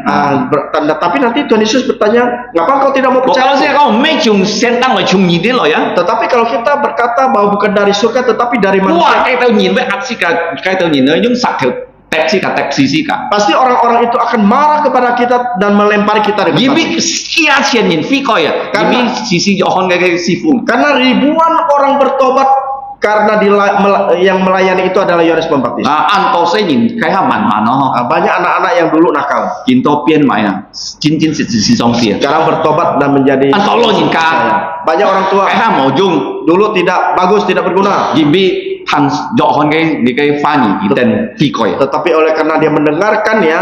Tapi nanti Tuhan Yesus bertanya, ngapa engkau tidak mau Kalau sih percaya? kong, may 從天tăng來，從人啲來啊。 Tetapi kalau kita berkata bahwa bukan dari surga, tetapi dari Wah, manusia, kayak tahu nhìn với ác sĩ cả, kayak tahu nhìn nó yung sắc theo tẹp sĩ cả tẹp sĩ cả. pasti orang-orang itu akan marah kepada kita dan melempari kita dengan batu. Vì kia tiền nhìn phi coi à, Karena- vì sĩ sĩ cho con cái sư phụ. Karena ribuan orang bertobat karena yang melayani itu adalah Yohanes Pembaptis. Anto saya nhìn cái ham mặn mà nó Banyak anak-anak yang dulu nakal. Kinto pian mai na Jin si song sia. Sekarang bertobat dan menjadi Anto lo nhìn ka. Banyak orang tua Cái ham màu dung dulu tidak bagus, tidak berguna. Jimbi han dọ hon cái pha nhỉ tên phi coi. Tetapi oleh karena dia mendengarkan ya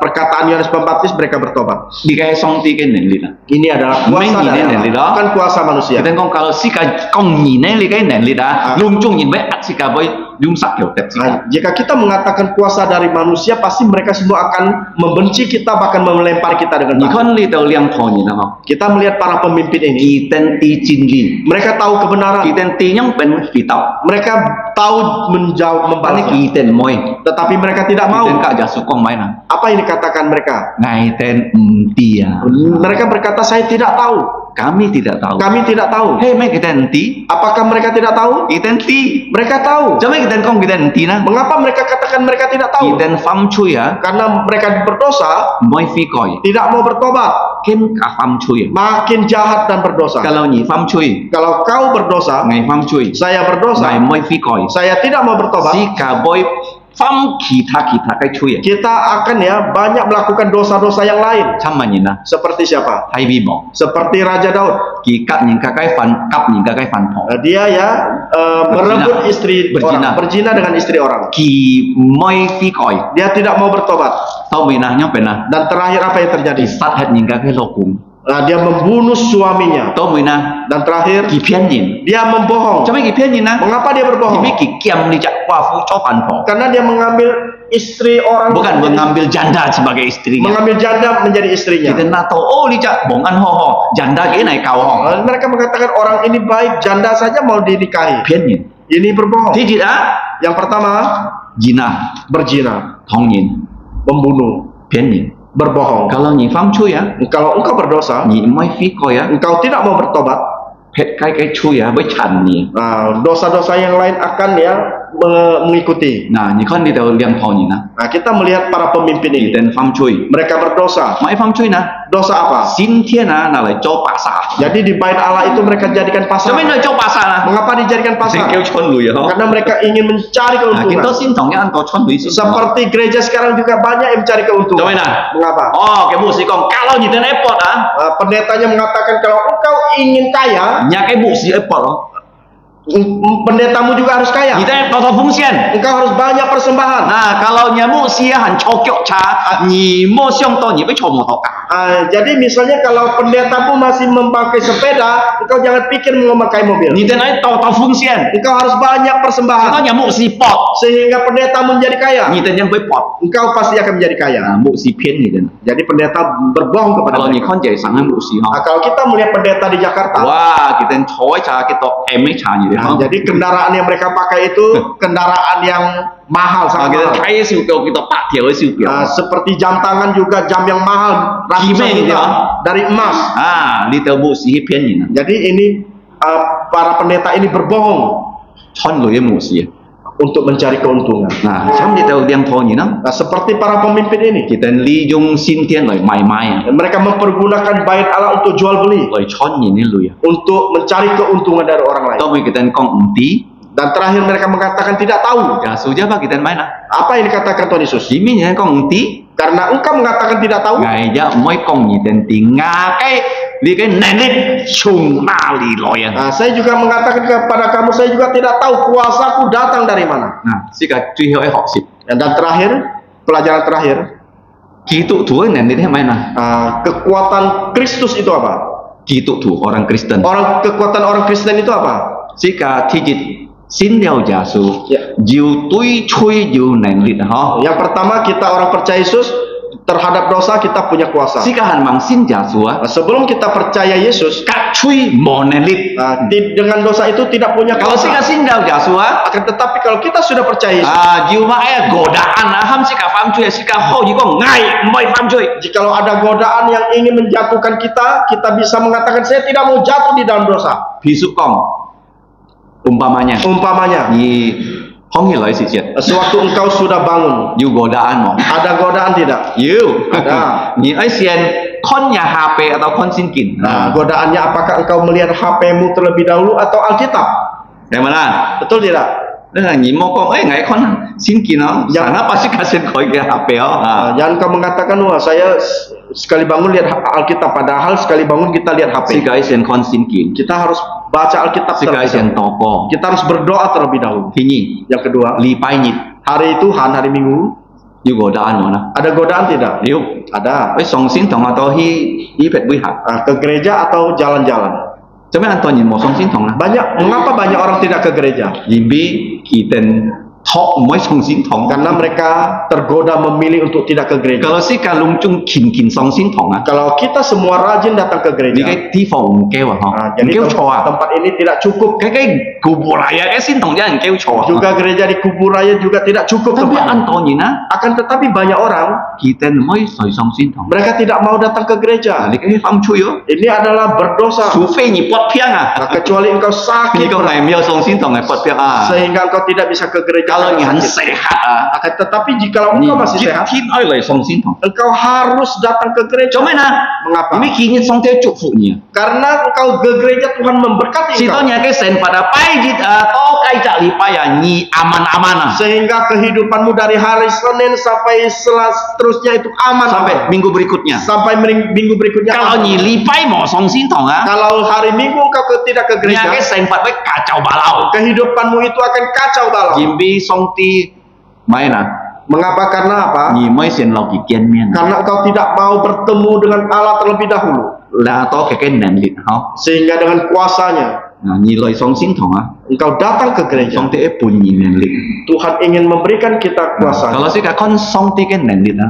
perkataan Yohanes Pembaptis, mereka bertobat. Di cái song ti cái nền lịt. Ini adalah kuasa dari Allah, bukan kuasa manusia. Kita ngomong kalau si kong nhìn cái nền lịt lung chung nhìn với at si với dung sắc kiểu tep si. Jika kita mengatakan kuasa dari manusia, pasti mereka semua akan membenci kita, bahkan melempar kita dengan batu. Kan li tau liang thon nhìn không? Kita melihat para pemimpin ini. Iten ti chin li. Mereka tahu kebenaran. Iten ti yang pen phi tau. Mereka tahu menjawab membalas. Iten moi. Tetapi mereka tidak mau. Iten kak jasu kong mai na. Apa yang dikatakan mereka? Ngai ten tia. Mereka berkata saya tidak tahu. Kami tidak tahu. Kami tidak tahu. Hei, mereka kita enti. Apakah mereka tidak tahu? Kita enti. Mereka tahu. Coba kita kong kita enti na. Mengapa mereka katakan mereka tidak tahu? Kita fam cuy ya. Karena mereka berdosa. Moi fi koi. Tidak mau bertobat. Ken ka fam cuy. Makin jahat dan berdosa. Kalau ni fam cuy. Kalau kau berdosa. Ngai fam cuy. Saya berdosa. Ngai moi fi koi. Saya tidak mau bertobat. Si ka boy fam kita kai cuy. Kita akan ya banyak melakukan dosa-dosa yang lain. Sama ni na. Seperti siapa? Hai bi bong. Seperti Raja Daud. Ki kap ni ka kai fan kap ni ka kai fan po. Dia ya merebut istri orang, berzina dengan istri orang. Ki moi fi koi. Dia tidak mau bertobat. Tau bi na nyop na. Dan terakhir apa yang terjadi? Sat het ni ka kai lokum. Dia membunuh suaminya. Tau bi na. Dan terakhir Ki pian yin. dia membohong. Coba ki pian yin na. Mengapa dia berbohong? Ki kiam ni cak kwa fu cho fan po. Karena dia mengambil istri orang, bukan mengambil janda sebagai istrinya. Mengambil janda menjadi istrinya. Kita nak tahu oh li cak bongan ho ho janda ke nai kau ho. Mereka mengatakan orang ini baik, janda saja mau dinikahi. Pian yin. Ini berbohong. Tidak. Yang pertama Jina. Berzina. Tong yin. Membunuh. Pian yin. Berbohong. Kalau ni fam cuy ya. Kalau engkau berdosa. Ni mai fi ko ya. Engkau tidak mau bertobat. Pet kai cuy ya với chan ni. Dosa-dosa yang lain akan ya mengikuti. Nah, ni kan di tahu liang thon ni na. Nah, kita melihat para pemimpin ini. Dan fam cuy. Mereka berdosa. Mai fam cuy na. Dosa apa? Sin tian na lai cho pasar. Jadi di bait Allah itu mereka jadikan pasar. Coba nak cho pasar na. Mengapa dijadikan pasar? Karena mereka ingin mencari keuntungan. Kita sin tong yang anto chon lui. Seperti gereja sekarang juga banyak yang mencari keuntungan. Coba na. Mengapa? Oh, kamu si kong kalau ni ten epot pendetanya mengatakan kalau engkau ingin kaya, nyak ibu si epot. Pendetamu juga harus kaya. Kita total fungsian. Engkau harus banyak persembahan. Nah, kalau nyamu sia han chokyok cha, ni mo siong to ni bai chomo to ka. Jadi misalnya kalau pendetamu masih memakai sepeda, engkau jangan pikir memakai mobil. Ni tenai total fungsian. Engkau harus banyak persembahan. Kalau nyamu si pot, sehingga pendeta menjadi kaya. Ni tenai bai pot. Engkau pasti akan menjadi kaya. Nah, mu si pian ni tenai. Jadi pendeta berbohong kepada. Kalau ni kon jai sangan mu si ha. Kalau kita melihat pendeta di Jakarta, wah, kita choi cha kita eme cha ni. Jadi kendaraan yang mereka pakai itu kendaraan yang mahal sangat mahal. Kita siu piao kita pak tiao siu piao. Seperti jam tangan juga jam yang mahal ratusan juta dari emas. Li tao bu si pian ni. Jadi ini para pendeta ini berbohong. Chon lui mu si. Untuk mencari keuntungan. Nah, sam di tao liang thon ni na. Seperti para pemimpin ini. Kita li jong sin tian lai mai mai. Mereka mempergunakan bait Allah untuk jual beli. Lai chon ni ni lui. Untuk mencari keuntungan dari orang lain. Tau kita kong enti. Dan terakhir mereka mengatakan tidak tahu. Ya suja ba kita main na. Apa yang dikatakan Tuhan Yesus? Ini ni kong enti. Karena engkau mengatakan tidak tahu. Ngai ja moi kong ni den ti nga kai li cái nenek chung na li loyan. Saya juga mengatakan kepada kamu, saya juga tidak tahu kuasaku datang dari mana. Nah, sika cui hoi hok si. Dan terakhir, pelajaran terakhir. Kitu tu nenek dia mana? Kekuatan Kristus itu apa? Kitu tu orang Kristen. Kekuatan orang Kristen itu apa? Sika tijit sin liao jasu. Jiu tui cui jiu nenek ha. Yang pertama kita orang percaya Yesus. Terhadap dosa kita punya kuasa. Sikahan mang sin jasu. Sebelum kita percaya Yesus, kat cui monelit. Dengan dosa itu tidak punya kuasa. Kalau sika sin liao jasu akan tetapi kalau kita sudah percaya Yesus, jiu ma godaan ham sika fam cui sika ho ji kong ngai moi fam cui. Jikalau ada godaan yang ingin menjatuhkan kita, kita bisa mengatakan saya tidak mau jatuh di dalam dosa. Bisu kong. Umpamanya. Ni Hong hilai si jet. Sewaktu engkau sudah bangun, you godaan mo. Ada godaan tidak? You. Ada. Ni ai sian konnya HP atau kon sinkin. Godaannya apakah engkau melihat HP-mu terlebih dahulu atau Alkitab? mana? Betul tidak? Nah, ni mau kong, ngai kon sinkin sana pasti kasih kau ke HP Jangan kau mengatakan wah saya sekali bangun lihat Alkitab, padahal sekali bangun kita lihat HP. Si guys yang kon sinkin. Kita harus baca Alkitab Si guys yang toko. Kita harus berdoa terlebih dahulu. Ini. Yang kedua, lipai ni. Hari Tuhan, hari Minggu. Yu godaan mana? Ada godaan tidak? Yu. Ada. Song sin tong atau hi pet buihat. Ke gereja atau jalan-jalan. Cuma Antonin mau song sin tong lah. Mengapa banyak orang tidak ke gereja? Yimbi kiten tok mau song sin tong. Karena mereka tergoda memilih untuk tidak ke gereja. Kalau si kalung cung kin song sin tong Kalau kita semua rajin datang ke gereja. Di di phong keu jadi tempat ini tidak cukup. Kayak kubur raya sin tong jangan keu choa. Juga gereja di kubur raya juga tidak cukup. Tapi Antonin akan tetapi banyak orang kiten mau song sin tong. Mereka tidak mau datang ke gereja. Ini adalah berdosa. Kecuali engkau sakit. Sehingga engkau tidak bisa ke gereja. Kalau sehat. Akan tetapi jika engkau masih sehat, engkau harus datang ke gereja. Mengapa? Karena engkau ke gereja Tuhan memberkati engkau. Sehingga kehidupanmu dari hari Senin sampai seterusnya itu aman. Sampai minggu berikutnya. Sampai minggu berikutnya. Kalau lipai mau kalau hari Minggu engkau tidak ke gereja, kacau balau. Kehidupanmu itu akan kacau balau. Jimbi songti mainan. Mengapa? Karena apa? Karena engkau tidak mau bertemu dengan Allah terlebih dahulu. Sehingga dengan kuasanya engkau datang ke gereja. Tuhan ingin memberikan kita kuasa.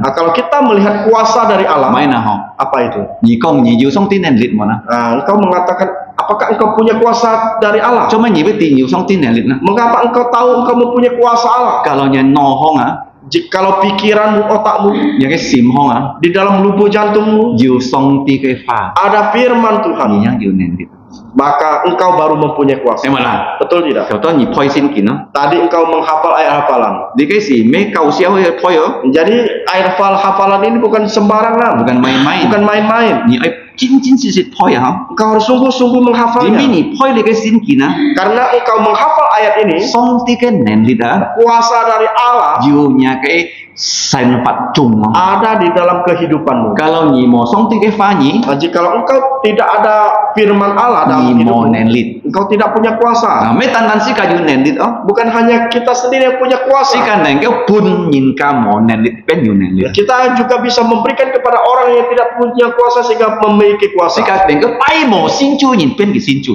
Kalau kita melihat kuasa dari Allah, apa itu? Engkau mengatakan, apakah engkau punya kuasa dari Allah? Mengapa engkau tahu engkau mempunyai kuasa Allah? Kalau pikiranmu, otakmu, di dalam lubuk jantungmu, ada firman Tuhan, maka engkau baru mempunyai kuasa. Betul tidak? Tadi engkau menghafal ayat hafalan. Jadi ayat hafalan ini bukan sembarangan. Bukan main-main. Bukan main-main. Engkau harus sungguh-sungguh menghafalnya. Karena engkau menghafal ayat ini, kuasa dari Allah ada di dalam kehidupanmu. Jikalau engkau tidak ada firman Allah dalam hidupmu, engkau tidak punya kuasa. Bukan hanya kita sendiri yang punya kuasa. Kita juga bisa memberikan kepada orang yang tidak punya kuasa sehingga memiliki kuasa.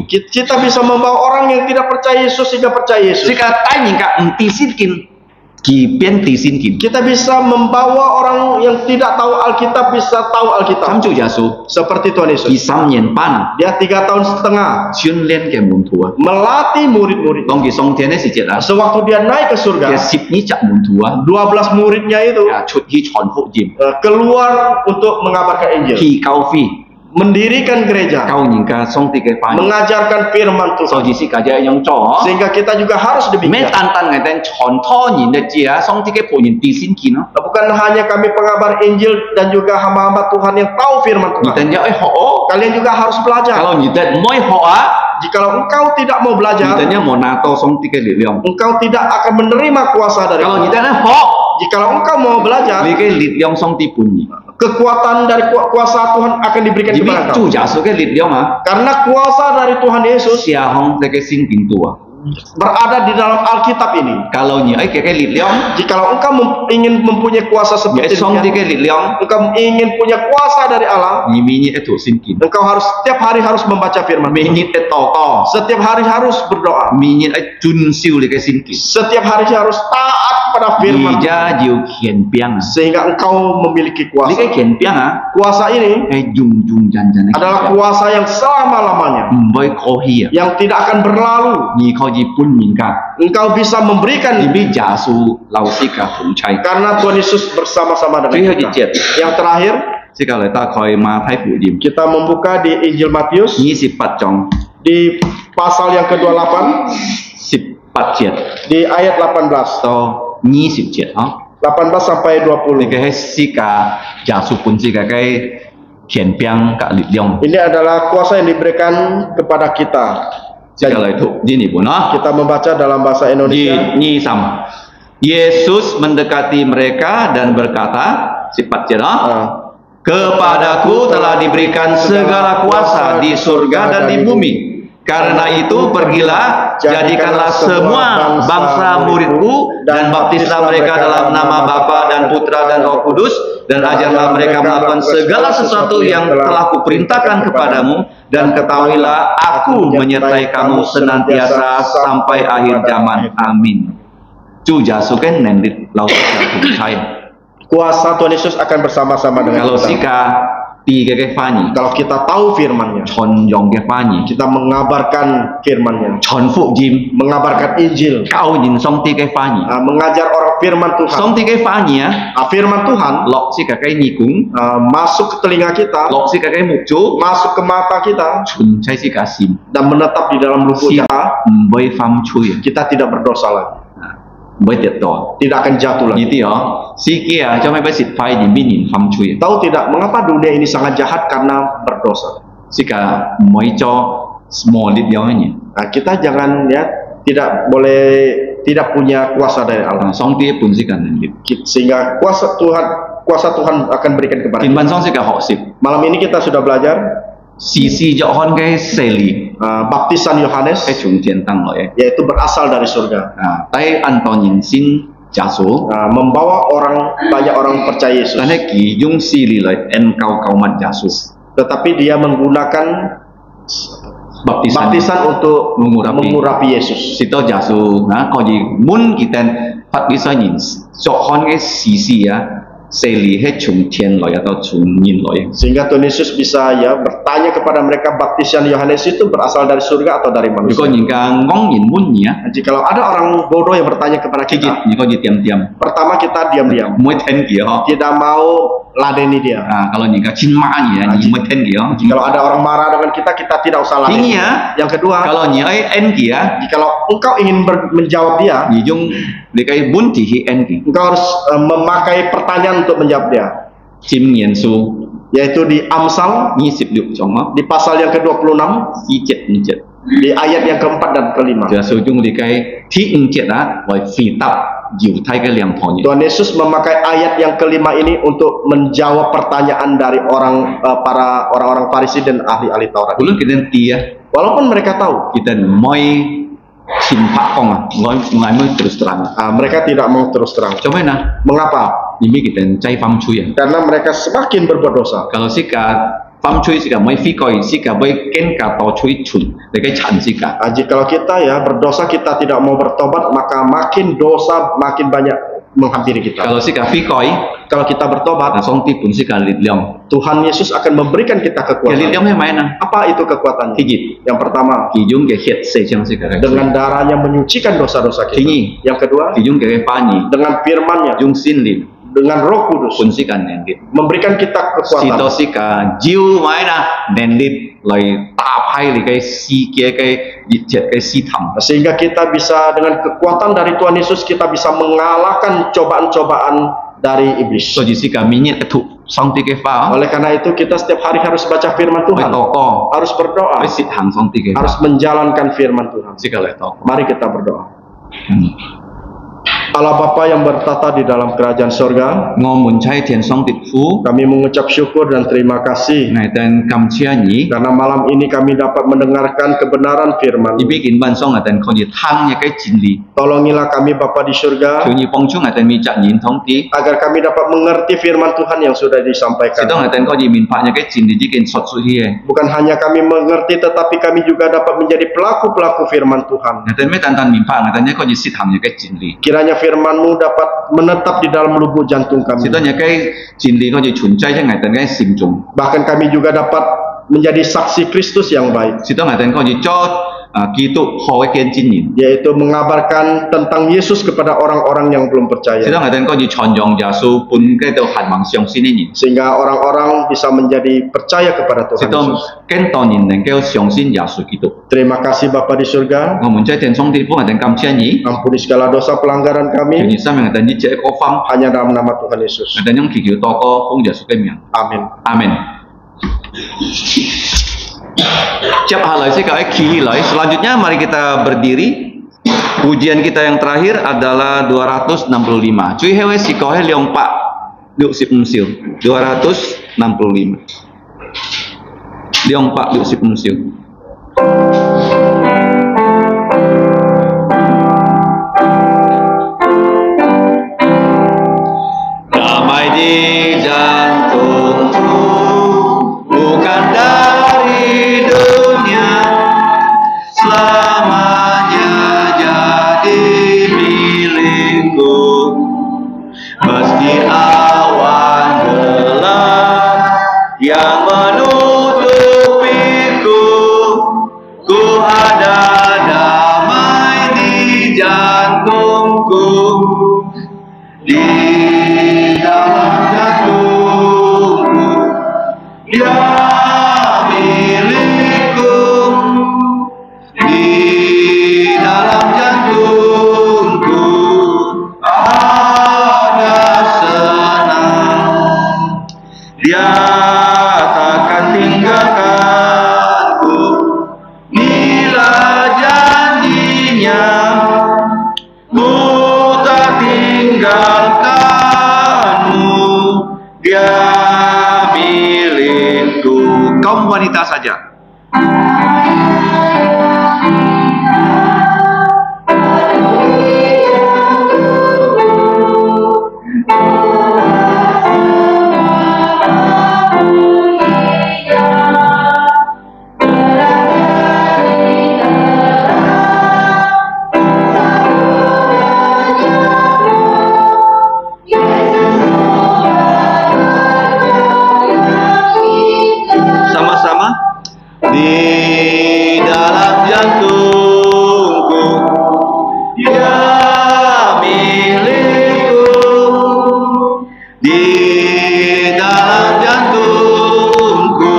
Kita bisa membawa orang yang tidak percaya Yesus sehingga percaya Yesus. Kita bisa membawa orang yang tidak tahu Alkitab bisa tahu Alkitab. Seperti Tuhan Yesus. Dia 3 tahun setengah melatih murid-murid. Sewaktu dia naik ke surga, 12 muridnya itu keluar untuk mengabarkan Injil, mendirikan gereja, mengajarkan firman Tuhan. Sehingga kita juga harus demikian. Bukan hanya kami pengabar Injil dan juga hamba-hamba Tuhan yang tahu firman Tuhan. Kalian juga harus belajar. Jikalau engkau tidak mau belajar, engkau tidak akan menerima kuasa dari Allah. Jikalau engkau mau belajar, kekuatan dari kuasa Tuhan akan diberikan kepada engkau. Karena kuasa dari Tuhan Yesus berada di dalam Alkitab ini. Jikalau engkau ingin mempunyai kuasa seperti ini, engkau ingin punya kuasa dari Allah, engkau harus setiap hari harus membaca firman. Setiap hari harus berdoa. Setiap hari harus taat pada firman. Sehingga engkau memiliki kuasa. Kuasa ini adalah kuasa yang selama-lamanya, yang tidak akan berlalu. Engkau bisa memberikan karena Tuhan Yesus bersama-sama dengan kita. Yang terakhir, kita membuka di Injil Matius di pasal yang ke-28 di ayat 18 sampai 20. Ini adalah kuasa yang diberikan kepada kita. Segala itu gini pun, Kita membaca dalam bahasa Indonesia. Nyi sam. Yesus mendekati mereka dan berkata, sifat cerah, kepadaku telah diberikan segala kuasa di surga dan di bumi. Karena itu pergilah, jadikanlah semua bangsa muridku dan baptislah mereka dalam nama Bapa dan Putra dan Roh Kudus, dan ajarlah mereka melakukan segala sesuatu yang telah kuperintahkan kepadamu, dan ketahuilah aku menyertai kamu senantiasa sampai akhir zaman. Amin. Chu Yesu kan nendit lau saya. Kuasa Tuhan Yesus akan bersama-sama dengan Kalau kita. sika pi ke fani, Kalau kita tahu firman-Nya, chon yong ke fani, kita mengabarkan firman-Nya, chon fu jim, mengabarkan Injil, kau yin song ti ke fani. mengajar orang firman Tuhan. Song ti ke fani ya, Firman Tuhan lok sika ke nikung, masuk ke telinga kita, lok sika ke mukju, masuk ke mata kita, chun cai sika sim, dan menetap di dalam lubuk si kita. boy fam chui, Kita tidak berdosa lagi, boy tiat to. tidak akan jatuh lagi. Gitu ya, si kia cuma besit pai di minin fam chui. Tahu tidak mengapa dunia ini sangat jahat? Karena berdosa. Sika moi cho small lit yang ini. Kita jangan ya, tidak boleh tidak punya kuasa dari Allah. Song ti pun sika nendit. Sehingga kuasa Tuhan akan berikan kepada kita. Timban song sika hok sip. Malam ini kita sudah belajar Si John ke seli. baptisan Yohanes, Chung tian tang lo ya. yaitu berasal dari surga. Tai Antonin sin jaso. Membawa banyak orang percaya Yesus. Karena ki yung sili lo en kau mat jaso. Tetapi dia menggunakan baptisan untuk mengurapi Yesus. Sito jaso. Nah, kalau di mun kita pat bisa nyin. John ke sisi ya. Seli he chung tian lo ya atau chung yin lo ya. Sehingga Tuhan Yesus bisa ya bertanya kepada mereka, baptisan Yohanes itu berasal dari surga atau dari manusia. Jika nyingka ngong yin mun ya. Jikalau ada orang bodoh yang bertanya kepada kita, Jika diam-diam. pertama kita diam-diam, Moi ten kia. tidak mau ladeni dia. Kalau nyingka cinmaan ya, moi ten kia. Kalau ada orang marah dengan kita tidak usah ladeni. Ini ya. Yang kedua, Kalau nyai en kia, jikalau engkau ingin menjawab dia, Jung dekai bun tihi en ki. engkau harus memakai pertanyaan untuk menjawab dia, Cim yen su yaitu di Amsal ni sip liu chong di pasal yang ke-26, si jet ni jet. di ayat yang keempat dan kelima. Dia su jung dekai ti ing jet wai fi tap jiu tai ke liang thon. Tuhan Yesus memakai ayat yang kelima ini untuk menjawab pertanyaan dari orang-orang Farisi dan ahli-ahli Taurat. Ulun kita ti ya, Walaupun mereka tahu, kita moi cin pak kong ngai moi terus terang. mereka tidak mau terus terang. Coba nah, Mengapa? ini kita cai fam cuy ya. Karena mereka semakin berbuat dosa. Kalau sika fam cuy sika moi fi koi sika boy ken ka tau cuy chun, dekai chan sika. Jikalau kita ya berdosa, kita tidak mau bertobat, maka makin dosa makin banyak menghampiri kita. Kalau sika fi koi, Kalau kita bertobat, langsung tipun sika lit liang. Tuhan Yesus akan memberikan kita Ya lit kekuatan. liang yang mana? Apa itu kekuatannya? Hijit. Yang pertama, Kijung ke hiat se chang sika. dengan darahnya menyucikan dosa-dosa kita. Tinggi. Yang kedua, Kijung ke pani, dengan firman-Nya, jung sin lin, dengan Roh Kudus, pun sika nendit. memberikan kita Sito kekuatan. sika jiu mana nendit lai tapai li kai si kia kai jet kai si tham. Sehingga kita bisa dengan kekuatan dari Tuhan Yesus, kita bisa mengalahkan cobaan-cobaan dari iblis. So jisika minyak etu song ti ke fa. Oleh karena itu kita setiap hari harus baca firman Oi Tuhan, toko. harus berdoa, Oi sit hang song ti ke fa. harus menjalankan firman Tuhan. Sika le toko. Mari kita berdoa. Allah Bapa yang bertata di dalam kerajaan sorga, Ngomun chai tian song tit fu. kami mengucap syukur dan terima kasih Ngai dan kam chia ni. karena malam ini kami dapat mendengarkan kebenaran firman. Dibikin ban song dan kon yit hang ya kai jin li. Tolongilah kami Bapa di surga, Kiu ni pong chung dan mi cak yin tong ti. agar kami dapat mengerti firman Tuhan yang sudah disampaikan. Sitong dan kon yi min pa nya kai jin li jikin sot su hi. Bukan hanya kami mengerti, tetapi kami juga dapat menjadi pelaku-pelaku firman Tuhan. Ngai dan me tan tan min pa ngai dan nya kon yi sit hang ya kai jin li. Kiranya firman-Mu dapat menetap di dalam lubuk jantung kami. Sitong nya kai jin li kon yi chun chai ngai dan kai sim chung. Bahkan kami juga dapat menjadi saksi Kristus yang baik, Sitong ngai dan kon yi cho kitu ho ken jin yin. yaitu mengabarkan tentang Yesus kepada orang-orang yang belum percaya, Sitong ngai dan kon yi chon yong ya su pun kai do han mang siong sin yin. sehingga orang-orang bisa menjadi percaya kepada Tuhan Sitong Yesus. ken ton yin dan kai siong sin ya su kitu. Terima kasih Bapa di surga, Ngomun chai tian song ti fu ngai dan kam chia ni. ampuni segala dosa pelanggaran Kiu kami, ni sam ngai dan yi che ko fam. hanya dalam nama Tuhan Yesus. Ngai dan yang kikiu toko fung ya su kai miang. Amin. Amin. Siap halai sih kau hilai. Selanjutnya mari kita berdiri. Pujian kita yang terakhir adalah 265. Cuy hewe si kau liong pak liuk sip musil 265. Liong pak liuk sip musil. Damai di jantungku bukan dari dunia, selamanya jadi milikku. Meski awan gelap yang menutupiku, ku ada damai di jantungku, di dalam jantungku, dia milikku, di dalam jantungku ada senang, dia takkan tinggalkanku, inilah janjinya, ku tak tinggalkanmu, dia milikku. Kaum wanita saja. Sama-sama. Di dalam jantungku, dia milikku, di dalam jantungku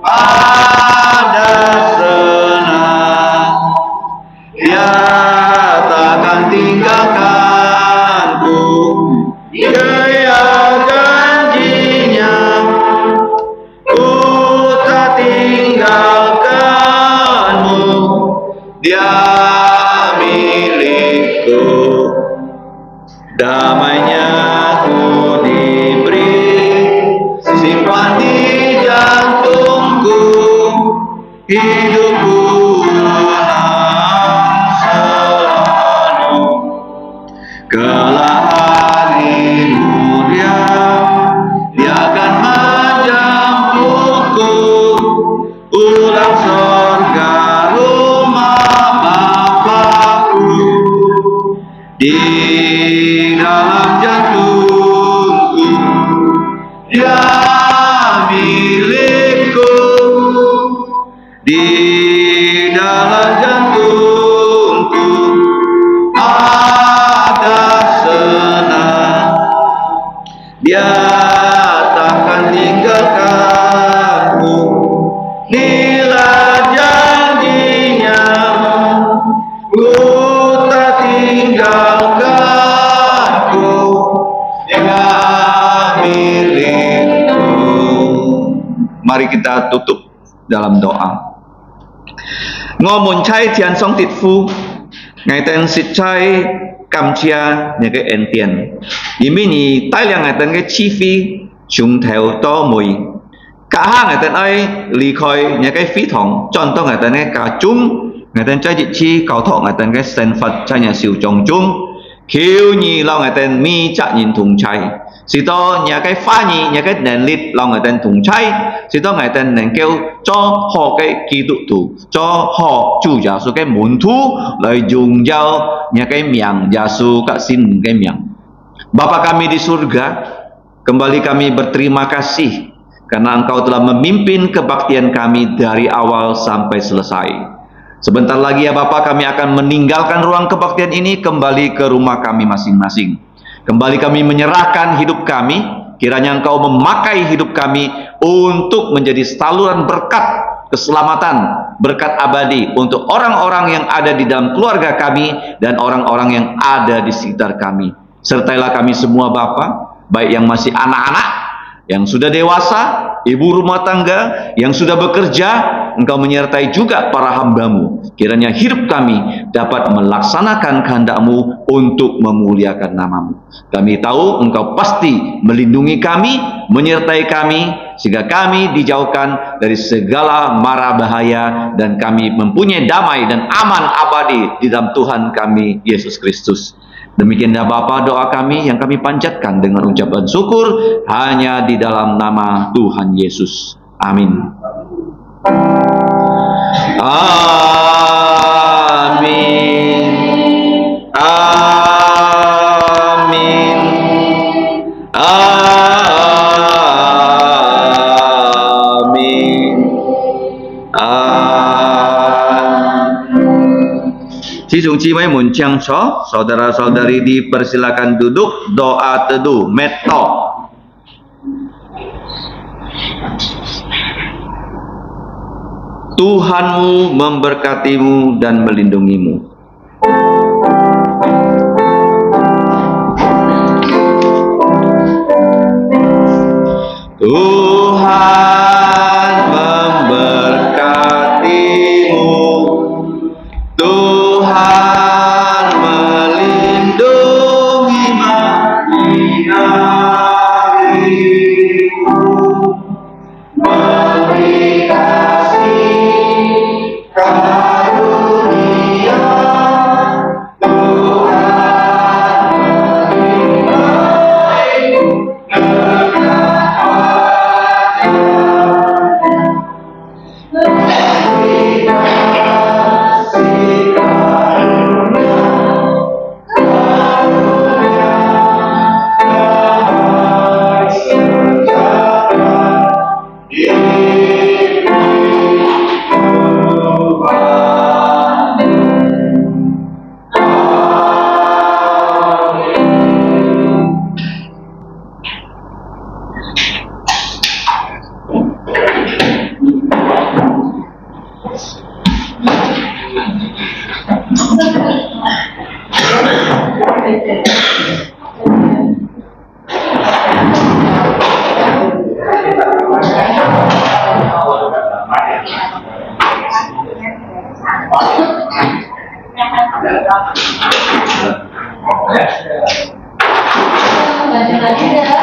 ada senang, dia takkan tinggalkanku, dia janjinya, ku tak tinggalkanmu, dia milikku. Damainya ku diberi, simpan di jantungku, hidupku tenang selalu. Kelak harimu dia akan menjemputku, ulang sorga rumah Bapakku, di dalam jantungku, dia milikku, di dalam jantungku ada senang, dia takkan tinggalkanmu, inilah janjinya, ku tak tinggalkanku, dia milikku. Mari kita tutup dalam doa. Ngomong chai tian song tit fu, ngày tên sit chai cam chia những cái en tiền, vì mình tai liang ngày tên cái chi phí chúng theo to mùi, cả hai ngày tên ấy ly khỏi những cái phí thòng, chọn to ngày tên cái cả chúng, ngày tên chai dịch chi cầu thọ ngày tên cái sen Phật chai nhà siêu trồng chúng, khiêu nhì lo ngày tên mi chạ nhìn thùng chai. Sĩ to nhà cái pha nhì nhà cái nền lít lòng người tên thùng chay, sĩ to ngày tên nền kêu cho họ cái kỹ thuật thủ, cho họ chủ giả số cái muốn thu lợi dùng vào nhà cái miang giả số các xin cái miang. Bapa kami di surga, kembali kami berterima kasih karena Engkau telah memimpin kebaktian kami dari awal sampai selesai. Sebentar lagi ya Bapa, kami akan meninggalkan ruang kebaktian ini kembali ke rumah kami masing-masing. Kembali kami menyerahkan hidup kami, kiranya Engkau memakai hidup kami untuk menjadi saluran berkat keselamatan, berkat abadi untuk orang-orang yang ada di dalam keluarga kami dan orang-orang yang ada di sekitar kami. Sertailah kami semua Bapa, baik yang masih anak-anak yang sudah dewasa, ibu rumah tangga, yang sudah bekerja, Engkau menyertai juga para hamba-Mu. Kiranya hidup kami dapat melaksanakan kehendak-Mu untuk memuliakan nama-Mu. Kami tahu Engkau pasti melindungi kami, menyertai kami, sehingga kami dijauhkan dari segala mara bahaya, dan kami mempunyai damai dan aman abadi di dalam Tuhan kami, Yesus Kristus. Demikianlah Bapa, doa kami yang kami panjatkan dengan ucapan syukur hanya di dalam nama Tuhan Yesus. Amin. Amin. Amin. Amin. Saudara-saudari dipersilakan duduk. Doa teduh Metto. Tuhanmu memberkatimu dan melindungimu. Tuhan memberkatimu. Tuhan melindungi harimu. Beri kasih karunia. Lanjut lagi.